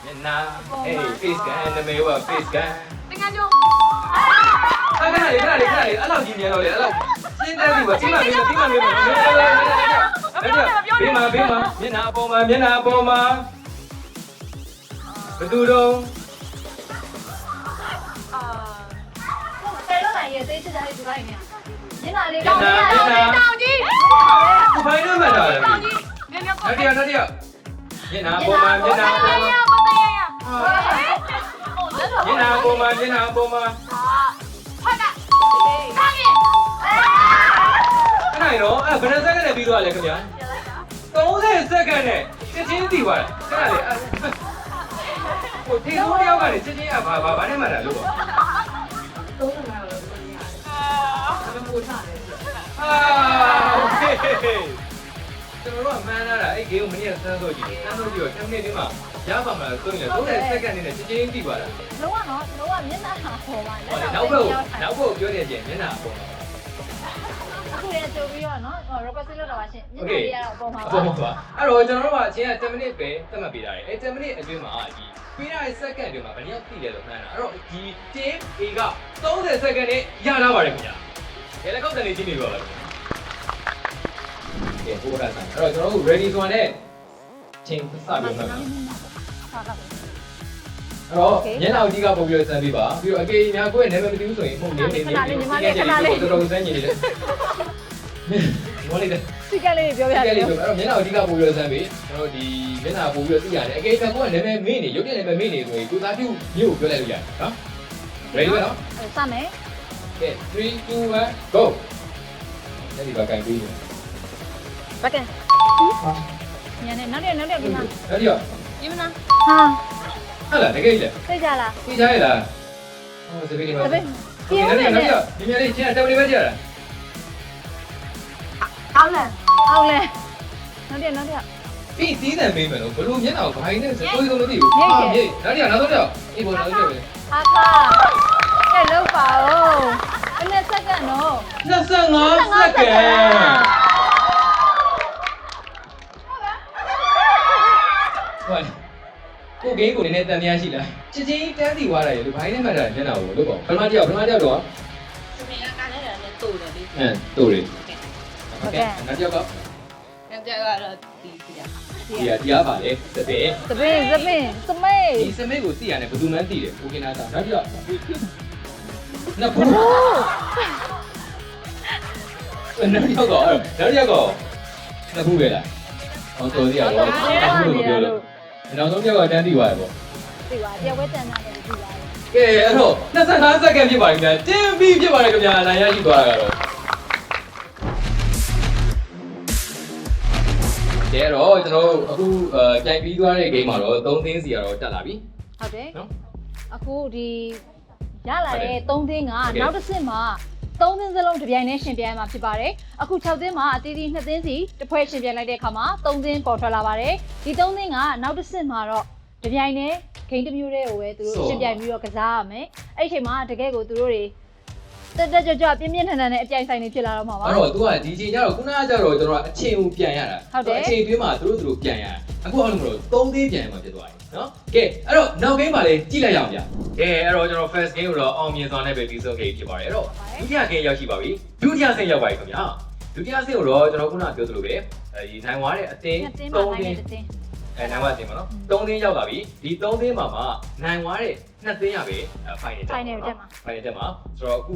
Speaker 1: မျက်နှာအေး face scan နာမည်က face scan
Speaker 3: တင်ကန်းကျိုး
Speaker 1: ခဏလေးအဲ့လောက်ကြီးမြန်တော့လေအဲ့လောက်ရှင်းတယ်ပြီပါဒီမှာဘေးမှာမျက်နှာအပေါ်မှာဘယ်သူတော့
Speaker 3: ဆယ်လို့နိုင်ရဲ့သိချစ်ကြလေးဒီပိုင်းနဲ့ညနာလေးတောင်းကြီး
Speaker 1: ကိုဖိုင်းတော့မှတ်တာလေနောက်တစ်ယောက်မျက်နှာအပေါ်မှာမျက်နှာအပေါ်မှာအဲ့တော့ဘယ်နှစက္ကန့်နဲ့ပြီးသွားလဲခင်ဗျာ30စက္ကန့်နဲ့ချက်ချင်းပြီးသွားတာခဏလေးဟိုဒီလိုတယောက်ကလည်းချက်ချင်းဘာနဲ့မှတ်တာလို့ပေါ့โอเคကျွန်တော်တို့ကမှန်းလာတာအဲ့ game ကိုမနေ့ကစမ်းတော့ကြည့်တော့10မိနစ်ဒီမှာရပါမှာဆိုရင်30စက္ကန့်နဲ့ချက်ချင်းပြီးသွားတာ
Speaker 3: လုံးဝနော်လုံးဝမျက်နှာပေါ်ပါလက်
Speaker 1: နောက်ဘက်ပြောနေခြင်းမျက်နှာအပေါ်မှာ
Speaker 3: အခုလည်းကြိုပြီးတော့နော် request လုပ်တော့ပါရှင်မျက်နှာလေးကတော့အပေါ်မှာ
Speaker 1: အပေါ်မှာပါအဲ့တော့ကျွန်တော်တို့ကအချင်းက10မိနစ်ပဲသတ်မှတ်ပေးထားတယ်အဲ့10မိနစ်အတွင်းမှာဒီပေးထားတဲ့စက္ကန့်အတွင်းမှာဘယ်နှယောက်သိလဲလို့မှန်းတာအဲ့တော့ဒီ team A က30စက္ကန့်နဲ့ရလာပါတယ်ခင်ဗျာဒီလက်ကောက်တန်လေးချင်းနေပါလားကဲပို့ရတာအဲ့တော့ကျွန်တော်တို့ ready ဆိုတဲ့ချင်းစပြီးမှတ်ပါအဲ့တော့ညနေအကြီးကပုံပြစမ်းပေးပါပြီးတော့အကေများကိုယ့်ရဲ့နာမည်မသိဘူးဆိုရင်ပုံနေတော်တော်စမ်းနေတယ်မော်လေးတဲ့
Speaker 3: စိတ်ကလေးပြောပြတယ်
Speaker 1: အဲ့တော့မျက်နှာအဓိကပို့ပြီးတော့စမ်းပြီကျွန်တော်ဒီမျက်နှာပို့ပြီးတော့သိရတယ်အကေကကိုကနာမည်မေ့နေရုပ်တရက်နာမည်မေ့နေဆိုရင်ကိုသားပြုမြို့ကိုပြောလိုက်လို့ရတယ်နော် ready ပဲနော်
Speaker 3: စမယ်
Speaker 1: ကဲ3 2 1 go အဲ့ဒီကကန်ပြီးတယ်
Speaker 3: ဘက်ကညနေနောက်ရက်ဒီမှာ
Speaker 1: အဲ့ဒီရော
Speaker 3: ဒီမနာဟာ
Speaker 1: ဟုတ်လားတကယ်ကြီးလား
Speaker 3: သိကြလား
Speaker 1: သိကြရလားဟောစပင်းနေပါ
Speaker 3: ဒါပဲ
Speaker 1: ဒီနေ့ဒီနေ့လေးချင်းတက်နေပဲကြရတာ
Speaker 3: အောင်လဲနောက်ရက်
Speaker 1: ပြီးစီးတယ်မေးမယ်လို့ဘလို့မျက်နှာကိုဘိုင်းနဲ့ကိုယ်လုံးမသိဘူးဟာမြေနောက်တစ်ယောက်နောက်တော့အေးပေါ်နောက်တော့ပဲ
Speaker 3: အခါကဲလောက်ပါဦးအဲ့စက္ကန့်နော်
Speaker 1: 25စက္ကန့်ဟုတ်ကိုဂိမ်းကိုနည်းနည်းတန်များရှိလားချင်းချင်းတန်းစီသွားတာရေလူဘိုင်းနဲ့မှတ်တာမျက်နှာကိုလို့ပေါ့ပထမတစ်ယောက်တော့
Speaker 4: စမီကကားနဲ့လည်းတူတယ်လေ
Speaker 1: တူတယ်โอเคနောက်တစ်ယောက်က
Speaker 4: ယောက်ျားကတော့ဒီပြ
Speaker 1: ဒီပါလေစပင်း
Speaker 3: သပင်းစမိတ်
Speaker 1: ဒီစမိတ်ကိုသိရတယ်ဘယ်သူမှန်းသိတယ်โอเคနာတာနောက်တစ်ယောက်နောက်ဘူးနောက်တစ်ယောက်နောက်ဘူးပဲလားဟောတော်စီရတော့အခုလိုပြောလို့နောက်ဆုံးတစ်ယောက်ကတန်းသိသွားတယ်ပေါ့
Speaker 3: သိပါတယောက်ဝဲတန်တာလည်းသိပါတယ်
Speaker 1: ကဲအဲ့တော့25စက္ကန့်ဖြစ်ပါပြီခင်ဗျာတင်းပြီးဖြစ်ပါတယ်ခင်ဗျာနိုင်ရရှိသွားတာကတော့တဲ့တော့ကျွန်တော်အခုပြိုင်ပြီးသွားတဲ့ game မှာတော့3သင်းစီကတော့တက်လာပြီ
Speaker 3: ဟုတ်တယ်
Speaker 1: နော်
Speaker 3: အခုဒီရလာတဲ့3သင်းကနောက်တစ်ဆင့်မှာ3သင်းစလုံးတစ်ပြိုင်တည်းရှင်ပြိုင်မှာဖြစ်ပါတယ်အခု6သင်းမှာအတီးတီး2သင်းစီတစ်ဖွဲ့ရှင်ပြိုင်လိုက်တဲ့အခါမှာ3သင်းပေါ်ထွက်လာပါတယ်ဒီ3သင်းကနောက်တစ်ဆင့်မှာတော့တစ်ပြိုင်တည်းဂိမ်းတစ်မျိုးတည်းကိုပဲသူတို့ရှင်ပြိုင်ပြီးတော့ကစားရမယ်အဲ့ဒီအချိန်မှာတကယ်ကိုသူတို့တွေတက်ကြွပြင်းပြင်းထန်ထန်နဲ့အပြိုင်ဆိုင်နေဖြစ်လာတော့မှာပါအ
Speaker 5: ဲ့တော့ तू ကဒီချိန်ကျတော့ခုနကကျတော့ကျွန်တော်ကအချိန်ကိုပြန်ရတာအချိန်တွင်းမှာသူတို့ပြန်ရတာအခုအဲ့လိုမလို့3သင်းပြန်ရမှာဖြစ်သွားတယ်နော်ကဲအဲ့တော့နောက်ဂိမ်းပါလေကြည့်လိုက်ရအောင်ဗျာကဲအဲ့တော့ကျွန်တော် first game ကိုတော့အောင်မြင်စွာနဲ့ပဲပြီးဆုံးခဲ့ဖြစ်ပါတယ်အဲ့တော့ဒုတိယ game ရောက်ရှိပါပြီဒုတိယဆင့်ရောက်ပါပြီခင်ဗျာဒုတိယဆင့်ကိုတော့ကျွန်တော်ခုနပြောသလိုပဲဒီနိုင်သွားတဲ့အတင်း3တင်းနိုင်သွားတင်ပါနော်3တင်းရောက်လာပြီဒီ3တင်းမှာမှနိုင်သွားတဲ့2တင်းရပဲ final တက်မှာဆိုတော့အခု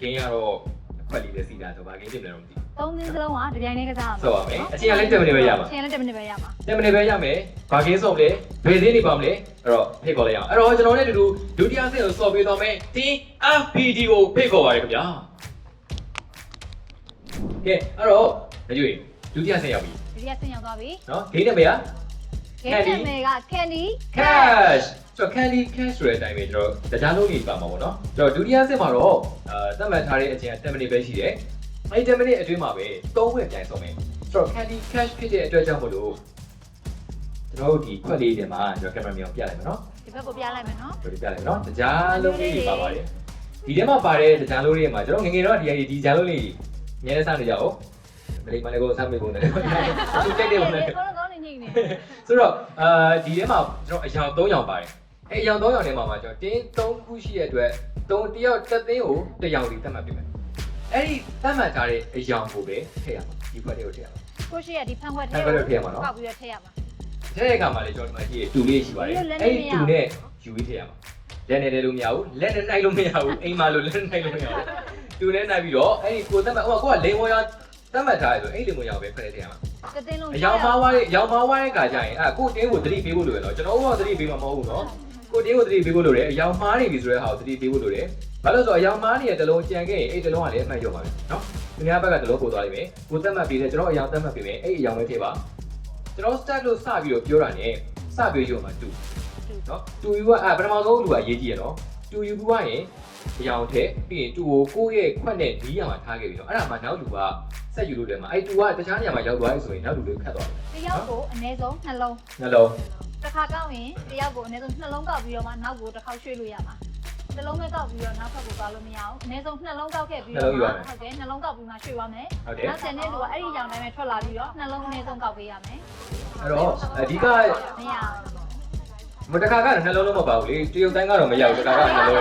Speaker 5: game ကတော့အခွက်လေးပဲစီးတာဆိုဘာ game ဖြစ်မလဲတော့မသိ
Speaker 3: 3သင်းစလုံးကတစ်ပြိုင်တည်းကစားရမှာဆ
Speaker 5: ိုပါမယ်အချိန်ကလည်း10မိနစ်ပဲရမှာအ
Speaker 3: ချိန်လည်း10မိနစ်ပဲရမှာ
Speaker 5: 10မိနစ်ပဲရမယ်ဘာ game ဆော့လဲဘယ်သင်းနေပါမလဲအဲ့တော့ဖိတ်ခေါ်လိုက်အောင်အဲ့တော့ကျွန်တော်နဲ့တူဒုတိယဆင့်ကိုဆော့ပေးသွားမယ် Team FPD ကိုဖိတ်ခေါ်ပါရခင်ဗျာကဲအဲ့တော့မကြွေဒုတိယဆင့်ရောက်ပြီဒ
Speaker 3: ုတိယဆင့်ရောက်သွားပြီ
Speaker 5: နော် game နံပါတ်
Speaker 3: က Candy က Candy
Speaker 5: Cash ဆိုတော့ Candy Cash ဆိုတဲ့အတိုင်းပဲကျွန်တော်တရားလုံးလေးပါမှာပေါ့နော်ကျွန်တော်ဒုတိယဆင့်မှာတော့သတ်မှတ်ထားတဲ့အချိန်က10မိနစ်ပဲရှိတယ်အဲ့10မိနစ်အတွင်းမှာပဲ3ဝက်ပြန်ဆုံးမယ်ဆိုတော့ Candy Cash ဖြစ်တဲ့အတွက်ကြောင့်မလို့ကျွန်တော်တို့ဒီခွက်လေးတွေမှာကျွန်တော်ကင်မရာမြောင်ပြလိုက်မယ်နော်ဒ
Speaker 3: ီဘက်ကိုပြလိုက်မယ်နော်ဒ
Speaker 5: ီပြလိုက်မယ်နော်တရားလုံးလေးတွေပါပါတယ်ဒီထဲမှာပါတဲ့တရားလုံးလေးတွေမှာကျွန်တော်ငငယ်တော့ဒီတရားလုံးလေးအများနဲ့စနေကြအောင်မလေးမလေးကိုစမ်းပေးဖို့နဲ့သူကြိုက်တယ်ပေါ့လေက
Speaker 3: ောင်းနေနေဆ
Speaker 5: ိုတော့ဒီထဲမှာကျွန်တော်အယောင်3ယောင်ပါတယ်အဲအယောင်3ယောင်ထဲမှာကျွန်တော်တင်း3ခုရှိတဲ့အတွက်3တယောက်တစ်သိန်းကို1ယောင်စီသတ်မှတ်ပေးမယ်အဲ့ဒီသတ်မှတ်ထားတဲ့အယောင်ကိုပဲထည့်ရမှာဒီခွက်လေးကိုထည့်ရမှာက
Speaker 3: ိုရှိရဒီဖန်ခွက်ထည့်ရမှာနော်ပောက်ပြီးတော့ထည့်ရမှာ
Speaker 5: ထည့်တဲ့အခါမှာလေကျွန်တော်ဒီမှာကြည့်တူလေးရှိပါတယ်အဲ့ဒီတူနဲ့ယူပြီးထည့်ရမှာလက်နဲ့လည်းလို့မရဘူးလက်နဲ့နိုင်လို့မရဘူးအိမ်မှာလို့လက်နဲ့နိုင်လို့မရဘူးတူနဲ့နိုင်ပြီးတော့အဲ့ဒီကိုသတ်မှတ်ကိုကလိန်ဝရသတ်မှတ်ထားရဆိုအဲ့ဒီလိန်ဝရပဲဖက်ထည့်ရမှာ
Speaker 3: တသိန်းလုံး
Speaker 5: အယောင်မားဝါးတဲ့ခါကျရင်ကိုတင်းကိုသတိပေးဖို့လိုရတော့ကျွန်တော်တို့ကသတိပေးမှာမဟုတ်ဘူးနော်ကိုတင်းကိုသတိပေးဖို့လိုတယ်အယောင်မားနေပြီဆိုတဲ့ဟာကိုသတိပေးဖို့လိုတယ်ဘာလို့ဆိုတော့အယောင်မားနေတဲ့တလုံးကြံခဲ့ရင်အဲ့တလုံးကလည်းအမှတ်ရောက်ပါမယ်နော်သူများဘက်ကတလုံးပို့သွားလိမ့်မယ်ကိုသတ်မှတ်ပေးတယ်ကျွန်တော်အယောင်သတ်မှတ်ပေးမယ်အဲ့အယောင်ပဲထည့်ပါကျွန်တော် start လို့စပြီးတော့ပြောတာ ਨੇ စပြီးရုံမှာတူနော်တူယူကပထမဆုံးလူကအရေးကြီးရနော်တူယူပြီးွားရင်အယောင်ထည့်ပြီးရင်တူကိုကိုယ့်ရဲ့ခွက်နဲ့ဒီးရမှာထားခဲ့ပြီနော်အဲ့ဒါမှနောက်လူကဆက်ယူလို့တယ်မှာအဲ့တူကတခြားနေရာမှာရောက်သွားပြီဆိုရင်နောက်လူလေးခတ်သွားတယ်တ
Speaker 3: ယောက်ကိုအနည်းဆုံးနှလုံးတစ်ခါကောက်ရင်တယောက်ကိုအနည်းဆုံးနှလုံးကောက်ပြီးတော့မှနောက်ကိုတစ်ခါရွှေ့လို့ရမှာတစ်လုံးပဲကောက်ပြီးတော့နောက်ဘက်ကိုသွားလို့မရအောင်အနည်းဆုံးနှလုံးကောက်ခဲ့ပြီးတော့ဟုတ်တယ်နှလုံးကောက်ပြီးမှရွှေ့သွားမယ်နောက်ကျန်တဲ့လူကအဲ့ဒီရောင်တိုင်းပဲထွက်လာပြီးတော့နှလုံးအနည်းဆုံးကောက်ပေးရမယ်
Speaker 5: အဲ့တော့အဓိကမ
Speaker 3: ရမ
Speaker 5: တခါကတော့နှလုံးလုံးမပါဘူးလေတရုတ်တိုင်းကတော့မရဘူးတခါကနှလုံ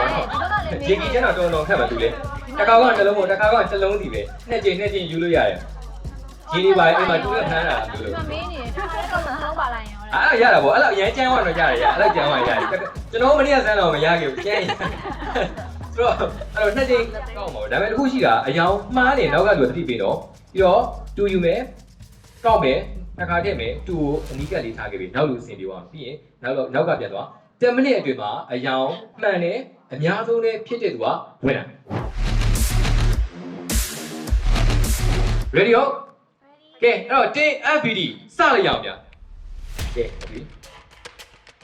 Speaker 5: းဂျင်ကြီးကျတော့တော်ခက်ပါသူလေတခါကနှလုံးမဟုတ်တခါကတစ်လုံးစီပဲနှစ်ကြိမ်ယူလို့ရတယ်ဂျင်းလေးပါအိမ်မှာတူရဖမ်းတာလို့မ
Speaker 3: မင်းနေတယ်တစ်ခါတော့နှလုံးပါလိုက်ရင်
Speaker 5: အဲ့ရတာပေါ့အဲ့လိုအရန်ကျန်းသွားတော့ရတယ်ရအဲ့လိုကျန်းသွားရတယ်ကျွန်တော်မနေ့ကစမ်းတော့မရခဲ့ဘူးကျန်းရင်ဆိုတော့အဲ့တော့နှစ်ကြိမ်ကောက်ပါဒါပေမဲ့တစ်ခုရှိတာအယောင်မှားနေနောက်ကလူသတိပေးတော့ပြီးတော့တူယူမယ်ကောက်မယ်တစ်ခါတည်းမယ်တူကိုအနီးကပ်လေးထားခဲ့ပြီနောက်လူစင်ပြီးသွားပြီးရင်နောက်ကပြန်သွား10မိနစ်အတွင်းမှာအယောင်မှန်တယ်အများဆုံးနဲ့ဖြစ်တဲ့သူကဝင်လာReady ဟုတ်ကဲအဲ့တော့ Team FPD စလိုက်ရအောင်ဗျာကဲဟုတ်ပြီ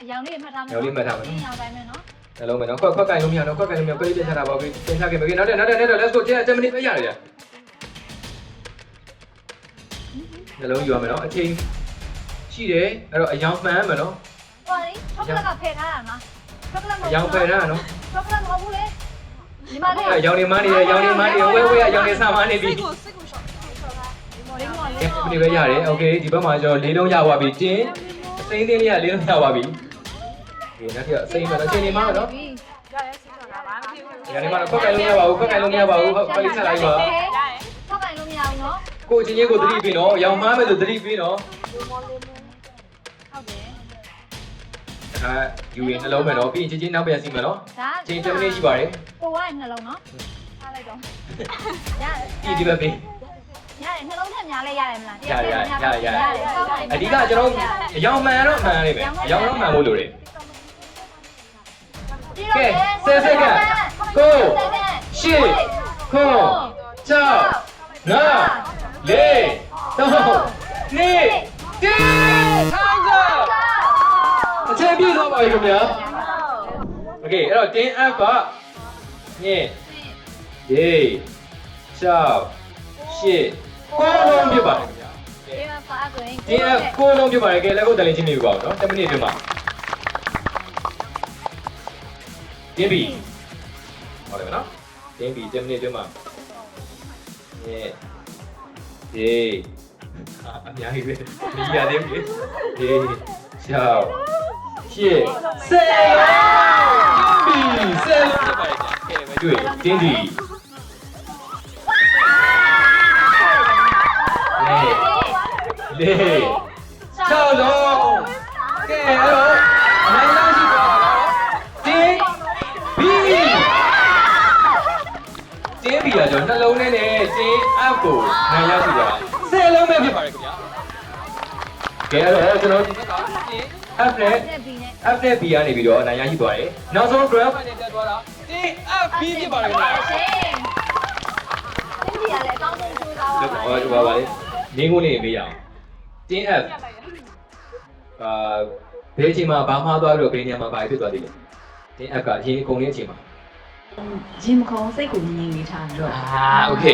Speaker 3: အယောင်လေးမှတ်ထားမယ်အ
Speaker 5: ယောင်လေးမှတ်ထားမယ်
Speaker 3: အယောင်တိုင်းမယ်နော်န
Speaker 5: ှလုံးမယ်နော်ခွက်ကင်လို့မရတော့ခွက်ကင်လို့မရပြေးပြချတာပါပြီသင်ချခဲ့မယ်နောက်တဲ့ let's go 10မိနစ်ပဲရတယ်ဗျာနှလုံးယူရမယ်နော်အချိန်ရှိတယ်အဲ့တော့အယောင်မှန်မယ်နော်
Speaker 3: ဟောလေချောကလက်ကဖယ်ထားတာနော်ချောကလက်မဟုတ်အ
Speaker 5: ယောင်ဖယ်ထားတာနော်ခ
Speaker 3: ျောကလက်မဟုတ်ဘူးလေဒီမှာလေ
Speaker 5: အယောင်နေမနေတယ်အယောင်နေမနေဝဲအယောင်နေစမနေပြီဒီပဲရတယ်โอเคဒီဘက်မှာကျွန်တော်၄လုံးရသွားပြီတင်းအစိမ့်သိန်းလေးက၄လုံးရသွားပြီဒီနောက်ထပ်အစိမ့်မှာတော့ချိန်နေမှာနော်ရတယ်မှာတော့ခွက်ကင်လို့မရပါဘူးခွက်ကင်လို့မရပါဘူးဟုတ်ပိတ်ဆက်လိုက်ပါ
Speaker 3: ခွက်ကင်လို့မရဘူးနော်
Speaker 5: ကိုချင်းချင်းကိုသတိပေးနော်ရောင်မားမယ်ဆိုသတိပေးနော်
Speaker 3: ဟုတ်တယ်ယ
Speaker 5: ူရင်နှလုံးမယ်နော်ပြီးရင်ချင်းချင်းနောက်ပြန်စီမယ်နော်ချင်း10မိနစ်ရှိပါတယ်က
Speaker 3: ိုဝိုင်းနှလုံးနော်ထားလိုက်တော့ရတယ်
Speaker 5: ဒီဘက်ပေး
Speaker 3: ရတယ်နှလုံးထက်များလဲရတယ်မလားရ
Speaker 5: တယ်အဓိကကျွန်တော်အယောင်မှန်တော့မှန်လိမ့်မယ်အယောင်တော့မှန်ဖို့လိုတယ်ကဲ10စက္ကန့်9 8 9 6 5 4 3 2 1 အချိန်ပြည့်သွားပါပြီခင်ဗျာโอ Okay အဲ့တော့တင်း F ကညင်ရေး6 8 9လုံးဖြစ်ပါတယ်ခင်ဗျာ
Speaker 3: ဒီမှာပါဆိုရင်
Speaker 5: တင်း F 9လုံးဖြစ်ပါတယ်ကဲလက်ကိုတလင်းချင်းနေပြီပါဦးနော်10မိနစ်အတွင်းမှာတင်း B ဟုတ်တယ်နော်တင်း B 10မိနစ်အတွင်းမှာညင်ရေးအများကြီးပဲဒီရသေးပြီရေး6 ရှစ်ဆယ်ဆယ်ဖြစ်ပါရဲ့ကဲမတွေ့တင်းဒီလေး6လုံးကဲအဲ့တော့အနိုင်ရရှိသွားတာတင်းဘီတင်းဘီကကျွန်တော်နှလုံးနဲ့တင်းအပ်ကိုနိုင်ရရှိသွားဆယ်လုံးပဲဖြစ်ပါရဲ့ခင်ဗျာကဲအဲ့တော့ကျွန်တော်ဒီဘက်ကတင်း F နဲ့ F နဲ့ B ကနေပြီးတော့အနိုင်ရရှိသွားတယ်။နောက်ဆုံး grand final တက်သွားတာ T F B ဖြစ်ပါတယ်ခင်ဗျာ။
Speaker 3: ရှင်ဒီကလည်းအကောင်းဆုံးကြိုးစားပါ
Speaker 5: ဟုတ်ပါပါလေ။ငင်းကုန်နေမေးရအောင်။ T F ဘယ်အချိန်မှာဘာမှားသွားပြီးတော့ဘယ်နေရာမှာဘာဖြစ်သွားသေးလဲ။ T F ကအရင်အကုန်လေးအချိန်မှာ
Speaker 6: ဂျင်မခေါင်းစိတ်ကိုငြိမ်နေထားတော့
Speaker 5: โอเค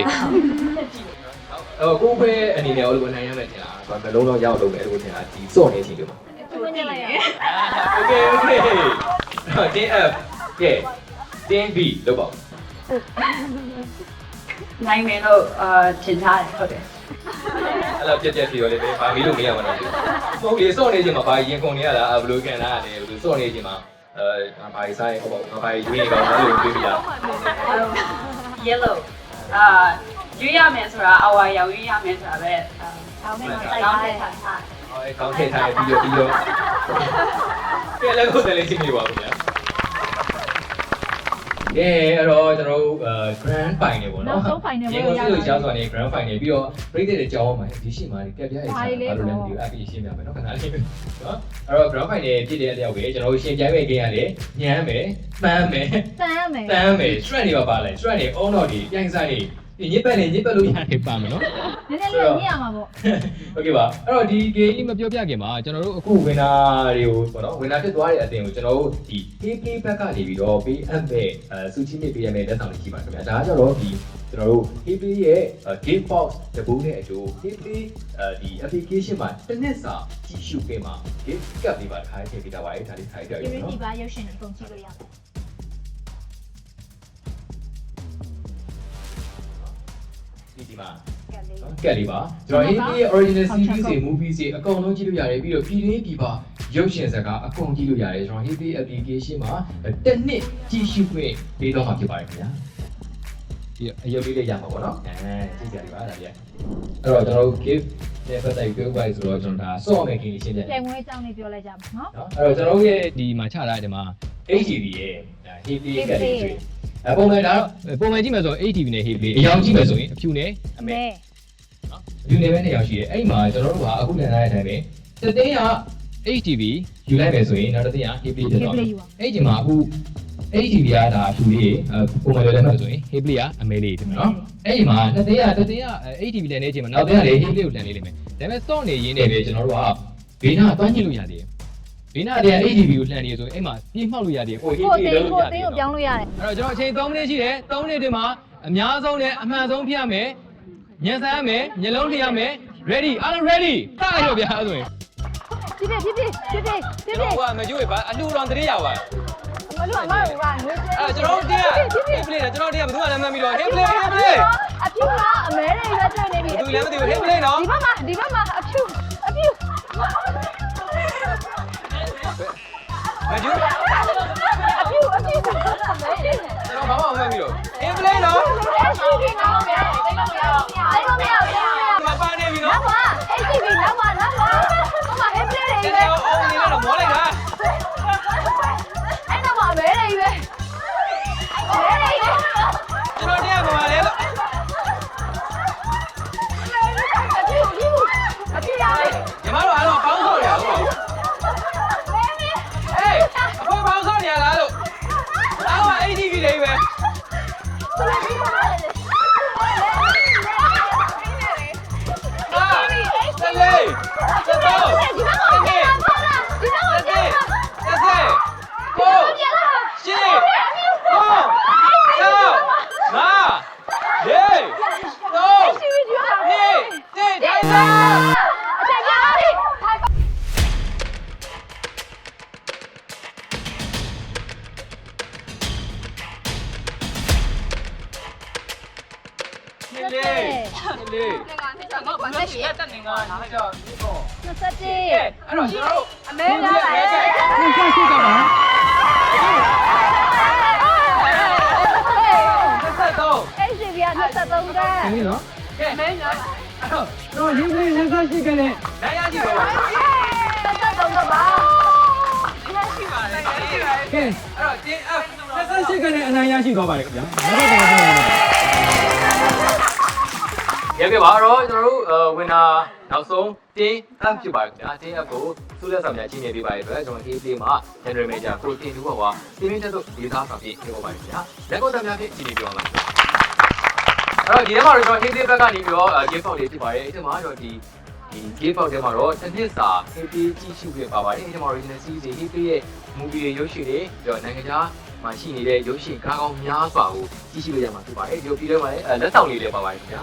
Speaker 5: ကိုပဲအနေနဲ့အဲ့လိုနိုင်ရမယ်ထင်လား။ဘာလုံးလုံးရအောင်လုပ်မယ်အဲ့လိုထင်လားဒီစော့နေချိန်တွေမှာ
Speaker 3: ဝင်နေလိုက်ရ
Speaker 5: Okay Team F ကဲ Team B လောက်ပါ
Speaker 6: နိုင်မယ်လို့ထင်ထားတယ်ဟုတ်တယ်
Speaker 5: အဲ့လိုပြက်ပြက်စီရောလေဘာမီးလို့မရမှာတော့ဟုတ်လေစော့နေချိန်မှာဘာရင်ကုန်နေရတာဘယ်လိုကန်လာရတယ်ဘယ်လိုစော့နေချိန်မှာဘာဆိုင်ဟောဘာရွေးကောင်းလို့တွေးပြရ
Speaker 6: yellow ရွေးရမယ်ဆိုတာအဝါရောက်ရွေးရမယ်ဆိုတာပဲ
Speaker 3: အောင်းနေမှာစိုက်ထားတယ်
Speaker 5: ကောင်းထည့်ထားပြီးတော့ကဲလည်းကိုယ်လည်းချင်းနေပါဘူးဗျာကဲအဲ့တော့ကျွန်တော်တို့ grand final ပေါ့နော်ရေကိုစစ်လို့ရှားစွာနေ grand final ပြီးတော့ပြည်သက်တဲ့ကြောင်းမှာဒီရှိမှာပြပြရေးစားဘာလို့လဲမသိဘူးအပြည့်ရှင်းပြမယ်နော်ခဏလေးနော်အဲ့တော့ grand final ဖြစ်တဲ့အလျောက်ပဲကျွန်တော်တို့ရှင်းပြမယ့်ကိန်းရတယ်ညမ်းမယ်ပန်းမယ်
Speaker 3: တန်းမယ်
Speaker 5: တန်းမယ် stress တွေပါလဲ stress တွေ on တော့ဒီပြိုင်ဆိုင်တွေညစ်ပတ်လို့ရတယ်ပါမယ်နော်
Speaker 3: နည်းနည်းလေးညစ်ရမှာပေါ့
Speaker 5: โอเคပါအဲ့တော့ဒီ game မပြောပြခင်မှာကျွန်တော်တို့အခု winner တွေကိုပေါ့နော် winner ဖြစ်သွားတဲ့အတင်ကိုကျွန်တော်တို့ဒီ KK ဘက်ကနေပြီးတော့ပေးအပ်မဲ့စူချီမြစ်ပေးရမယ့်လက်ဆောင်တွေရှိပါခင်ဗျာဒါကကြတော့ဒီကျွန်တော်တို့ KK ရဲ့ game box တပူးနဲ့အတူ KK ဒီ application မှာတစ်နှစ်စာကြည့်ရှုပေးမှာ game ကပ်ပြီးပါထားထည့်ပေးတာပါအဲ့ဒါလေးထားပြရအောင်နော်
Speaker 3: ဒီပါရုပ်ရှင်တွေအကုန်ကြည့်လို့ရတယ်
Speaker 5: ဒီမှာကက်လေးပါကျွန်တော် AP original series တွေ movies တွေအကုန်လုံးကြည့်လို့ရတယ်ပြီးတော့ပြည်တွင်းပြည်ပရုပ်ရှင်ဇာတ်ကားအကုန်ကြည့်လို့ရတယ်ကျွန်တော် AP application မှာတစ်နှစ်ကြည့်ရှုခွင့်ပေးတော့မှာဖြစ်ပါတယ်ခင်ဗျာဒီအယုတ်လေးလေးရမှာပေါ့နော်ကြည့်ကြရပါလားဗျအဲ့တော့ကျွန်တော်တို့ gift နဲ့ပတ်သက်ပြီးပြောပါဆိုတော့ကျွန်တော်ဒါစော့မယ်ခင်ရှင်းပြတယ်
Speaker 3: ပြန်ဝင်အကြောင်းလေးပြောလိုက်ကြပါနော်
Speaker 5: နော်အဲ့တော့ကျွန်တော်တို့ရဲ့ဒီမှာချထားတဲ့ဒီမှာ HTV ရဲ့ AP ကက်လေးတွေပုံမှန်ဒါပုံမှန်ကြည့်မယ်ဆို HTV နဲ့ HTV အရောင်ကြည့်မယ်ဆိုရင်အဖြူနဲ့အမဲ ဒီနေပဲနေရောက်ရှိတယ်အဲ့မှာကျွန်တော်တို့ကအခုလည်ထားတဲ့အတိုင်းပဲတသိန်းက HTV ယူလိုက်မယ်ဆိုရင်နောက်တစ်သိန်းက Heplay ဖြစ်သွားတယ်အဲ့ဒီမှာအခု HTV ကဒါအထူလေးပုံမှန်လည်းမှဆိုရင် Heplay ကအမဲလေးဖြစ်မယ်နော်အဲ့ဒီမှာတသိန်းက HTV လည်းနေချိန်မှာနောက်သိန်းကလည်း Heplay ကိုလည်နေလိမ့်မယ်ဒါပေမဲ့ stock နေရင်းနေပဲကျွန်တော်တို့ကဘေးနားတွန်းညှိလို့ရသေးတယ်ဘေးနားတည်း HTV ကိုလှန်နေဆိုရင်အဲ့မှာပြေးမှောက်လို့ရသေးတယ်ကို Heplay လုံးလို့ရတယ်
Speaker 3: ကိုပြောင်းလို့ရတယ်
Speaker 5: အဲ့တော့ကျွန်တော်အချိန်3မိနစ်ရှိတယ်3မိနစ်တည်းမှာအများဆုံးနဲ့အမှန်ဆုံးဖြစ်ရမယ်ညံစားရမယ်မျက်လုံးထည့်ရမယ် ready အားလုံး ready စလိုက်တော့ဗျာအဲ့ဆိုရင်
Speaker 3: ဖြစ်
Speaker 5: ကျွန်တော်ကမကြွေးပါအလှူတော်တရေရပါ
Speaker 3: မလို့အမကငွေ
Speaker 5: အဲ့ကျွန်တော်တို့တင်းက Heplay တယ်ကျွန်တော်တင်းကဘယ်သူမှလည်းမှတ်ပြီးတော့ Heplay
Speaker 3: အဖြူကအမဲတွေပဲတွေ့နေပြီ
Speaker 5: ဘယ်သူလည်းမသိဘူး Heplay နော်
Speaker 3: ဒီဘက်မှာအဖြူ
Speaker 5: မကြွေး
Speaker 3: ကျွန်တော်ဘာမှမ
Speaker 5: မှတ်ပြီးတော့ Heplay နော်
Speaker 3: HTV နောက်မယ်တိတ်လို့မရဘူး
Speaker 5: မပါနေပြီနော်
Speaker 3: HTV နောက်ပါဟိုမှာ Heplay တွေ
Speaker 5: ကျွန်
Speaker 3: ပဲ
Speaker 5: တော်အောင်နေတော့မောလိုက်တာ
Speaker 3: အဲ့တော့အမဲတွေပဲ
Speaker 5: ကျွန်တော်တင်းကဘာလဲလို့
Speaker 3: အဖြူရတယ်
Speaker 5: ညီမတို့အားလုံးပေါင်းဆော့ရအောင်ဟေးအဖေပေါင်းဆော့နေရလားလို့အားလုံး HTV တွေပဲရှင်း
Speaker 4: 我本身也在那个，然后就
Speaker 3: 27
Speaker 5: အဲ့တော့ကျွန်တော်တို့
Speaker 3: အမဲများပါရဲ့
Speaker 5: 23
Speaker 3: HCB က23တန်း
Speaker 5: ဒီနော်ကဲအဲ့တော့ကျွန်တော်ရင်းနှီးရင်းစားရှိခဲ့တဲ့နိုင်ရရှိတော့ပါ
Speaker 3: 23တော့ပါ
Speaker 5: ကဲအဲ့တော့တင်းအပ်28ခနဲ့အနိုင်ရရှိသွားပါတယ်ခင်ဗျာရခဲ့ပါတော့ကျွန်တော်တို့ဝင်နာနောက်ဆုံးတင်းအပ်ဖြစ်ပါတယ်ခင်ဗျာတင်းအပ်ကိုစုလက်ဆောင်များကြီးနေပေးပါရတဲ့အတွက်ကျွန်တော် KP မှာ General Manager ကိုတင်တူပါပါတင်းတင်းတက်တို့ဒေသဆောင်ပြီးပြောပါပါတယ်ခင်ဗျာလက်ကောသားများဖြင့်ကြီးနေပြောပါမယ်အဲ့တော့ဒီထဲမှာတော့ကျွန်တော် KP ဘက်ကနေပြီးတော့ gift box လေးဖြစ်ပါတယ်အဲ့ဒီမှာတော့ဒီ gift box ထဲမှာတော့တစ်နှစ်စာ KP ကြီးစုပြပါပါတယ်အဲ့ဒီမှာ original series KP ရဲ့ movie တွေရုပ်ရှင်တွေပြီးတော့နိုင်ငံခြားမှာရှိနေတဲ့ရုပ်ရှင်ကားကောင်းများစွာကိုကြည့်ရှုလို့ရမှာဖြစ်ပါတယ်ဒီလိုပြီးတော့မှလည်းလက်ဆောင်လေးလည်းပါပါတယ်ခင်ဗျာ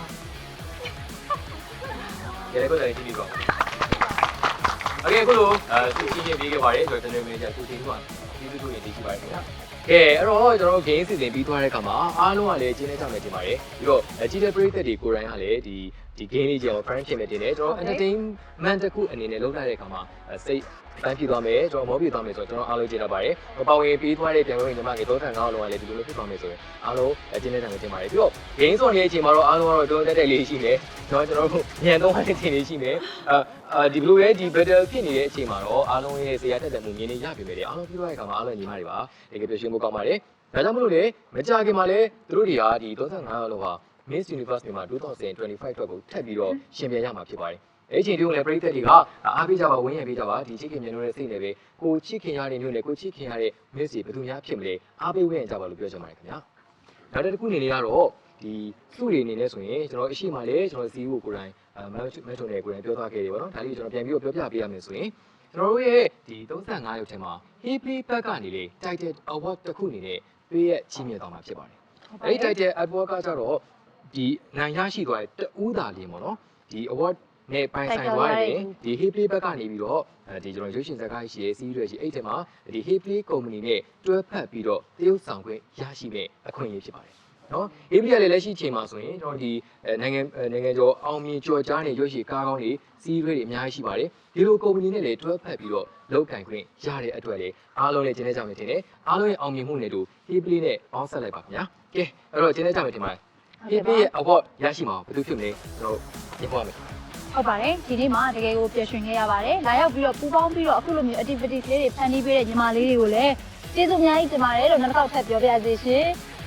Speaker 5: ကြည့်ရတော့လည်းကြည့်ပြီးတော့โอเคအခုလိုသူချင်းချင်းပြီးခဲ့ပါတယ်ဆိုတော့ကျွန်တော်မြင်ကြသူချင်းကဒီလိုလိုရည်ရှိပါတယ်ခင်ဗျာကဲအဲ့တော့ကျွန်တော်တို့ game စီစဉ်ပြီးသွားတဲ့အခါမှာအားလုံးကလည်းကျင်းနေကြမယ်တင်ပါတယ်ပြီးတော့ကြီးတဲ့ပရိသတ်တွေကိုယ်တိုင်ကလည်းဒီ game လေးကြောင် friend ဖြစ်နေတင်တယ်ကျွန်တော် entertainment တစ်ခုအနေနဲ့လုပ်လိုက်တဲ့အခါမှာစိတ်တန်းပြသွားမယ်ကျွန်တော်မောပြသွားမယ်ဆိုတော့ကျွန်တော်အားလုံးကျင်းတော့ပါတယ်ပါဝင်ပြီးသွားတဲ့ပြန်ဝင်ညီမတွေတော့ထန်ကားလုံးကလည်းဒီလိုမျိုးဖြစ်သွားမယ်ဆိုရင်အားလုံးကျင်းနေတာမျိုးတင်ပါတယ်ပြီးတော့ game ဆိုနေတဲ့အချိန်မှာတော့အားလုံးကတော့တော်တော်တက်လေးရှိနေကျွန်တော်တို့ညံတော့တဲ့ချိန်လေးရှိနေဒီလိုပဲဒီ battle ဖြစ်နေတဲ့အချိန်မှာတော့အားလုံးရဲ့ဇေယျတက်တဲ့မှုမြင်နေရပြီပဲလေအားလုံးပြီးသွားတဲ့အခါမှာအားလုံးညီမတွေပါတကယ်ပြည့်စုံဖို့ကောင်းပါတယ်ဒါကြောင့်မလို့လေမကြခင်မှာလည်းသူတို့တွေကဒီ35ရောက်လောက်ဟာ Miss Universe မြန်မာ2025အတွက်ကိုထပ်ပြီးတော့ရှင်ပြန်ရမှာဖြစ်ပါတယ်အဲ့ချိန်တုန်းကလည်းပရိသတ်တွေကအားပေးကြပါဝင်းရံပေးကြပါဒီချစ်ခင်မြန်တို့ရဲ့စိတ်နဲ့ပဲကိုချစ်ခင်ရတဲ့မျိုးနဲ့ကိုချစ်ခင်ရတဲ့ Miss တွေဘယ်သူများဖြစ်မလဲအားပေးဝင်းရံကြပါလို့ပြောချင်ပါတယ်ခင်ဗျာနောက်တစ်ခုအနေနဲ့ကတော့ဒီစုတွေအနေနဲ့ဆိုရင်ကျွန်တော်အရှိမလဲကျွန်တော်စီးကိုကိုယ်တိုင်မဲထုံနဲ့ကိုယ်တိုင်ပြောထားခဲ့တယ်ပေါ့နော်ဒါလေးကျွန်တော်ပြန်ပြီးတော့ပြောပြပေးရမယ်ဆိုရင်ကျွန်တော်တို့ရဲ့ဒီ35ရုပ်ထဲမှာ Happy Pack ကနေလေ Title Award တစ်ခုအနေနဲ့ပေးရချီးမြှင့်သွားမှာဖြစ်ပါတယ်အဲ့ဒီ Title Award ကကြတော့ဒီနိုင်ရရှိသွားတဲ့တဦးသားလေးပေါ့နော်ဒီ award နဲ့ပိုင်ဆိုင်သွားတယ်ဒီ Happy ဘက်ကနေပြီးတော့ဒီကျွန်တော်ရုပ်ရှင်ဇာတ်ကားရှိရဲ့စီးရွယ်ရှိအဲ့ဒီမှာဒီ Happy Company နဲ့တွဲဖက်ပြီးတော့တရုတ်ဆောင်ခွင့်ရရှိမဲ့အခွင့်အရေးဖြစ်ပါတယ်နော် Happy ကလည်းလက်ရှိချိန်မှာဆိုရင်ကျွန်တော်ဒီနိုင်ငံကျော်အောင်မြင်ကြော်ကြားနေရုပ်ရှင်ကားကောင်းတွေစီးရွယ်တွေအများကြီးရှိပါတယ်ဒီလို company နဲ့လည်းတွဲဖက်ပြီးတော့လုပ်ကင်ခွင့်ရတဲ့အတွက်လေအားလုံးလည်းကျင်းနေကြမယ်ထင်တယ်အားလုံးရဲ့အောင်မြင်မှုနဲ့တူ Happy နဲ့ပေါင်းဆက်လိုက်ပါခင်ဗျာကဲအဲ့တော့ကျင်းနေကြမယ်ထင်ပါတယ် Happy ရဲ့ award ရရှိမှာဘယ်သူဖြစ်မလဲကျွန်တော်ညှိဖို့ရမယ်
Speaker 3: ဟုတ်ပါတယ်ဒီနေ့မှာတကယ်ကိုပျော်ရွှင်ခဲ့ရပါတယ်လာရောက်ပြီးတော့ပူပေါင်းပြီးတော့အခုလိုမျိုး activities လေးတွေဖန်တီးပေးတဲ့ညီမလေးတွေကိုလည်းကျေးဇူးအများကြီးတင်ပါတယ်လို့နောက်တစ်ခေါက်ထပ်ပြောပြစေရှင်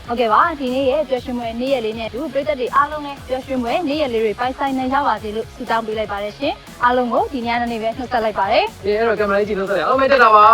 Speaker 3: ဟုတ်ကဲ့ပါဒီနေ့ရဲ့ပျော်ရွှင်ပွဲနေ့ရက်လေးနဲ့တူပရိသတ်တွေအားလုံးလည်းပျော်ရွှင်ပွဲနေ့ရက်လေးတွေပိုင်ဆိုင်နိုင်ကြပါစေလို့ဆုတောင်းပေးလိုက်ပါတယ်ရှင်အားလုံးကိုဒီညနေနေ့ပဲနှုတ်ဆက်လိုက်ပါတယ်
Speaker 5: အဲ့တော့ကင်မရာကြီးကြည့်လို့ဆက်ရအောင်မေတ္တာပါ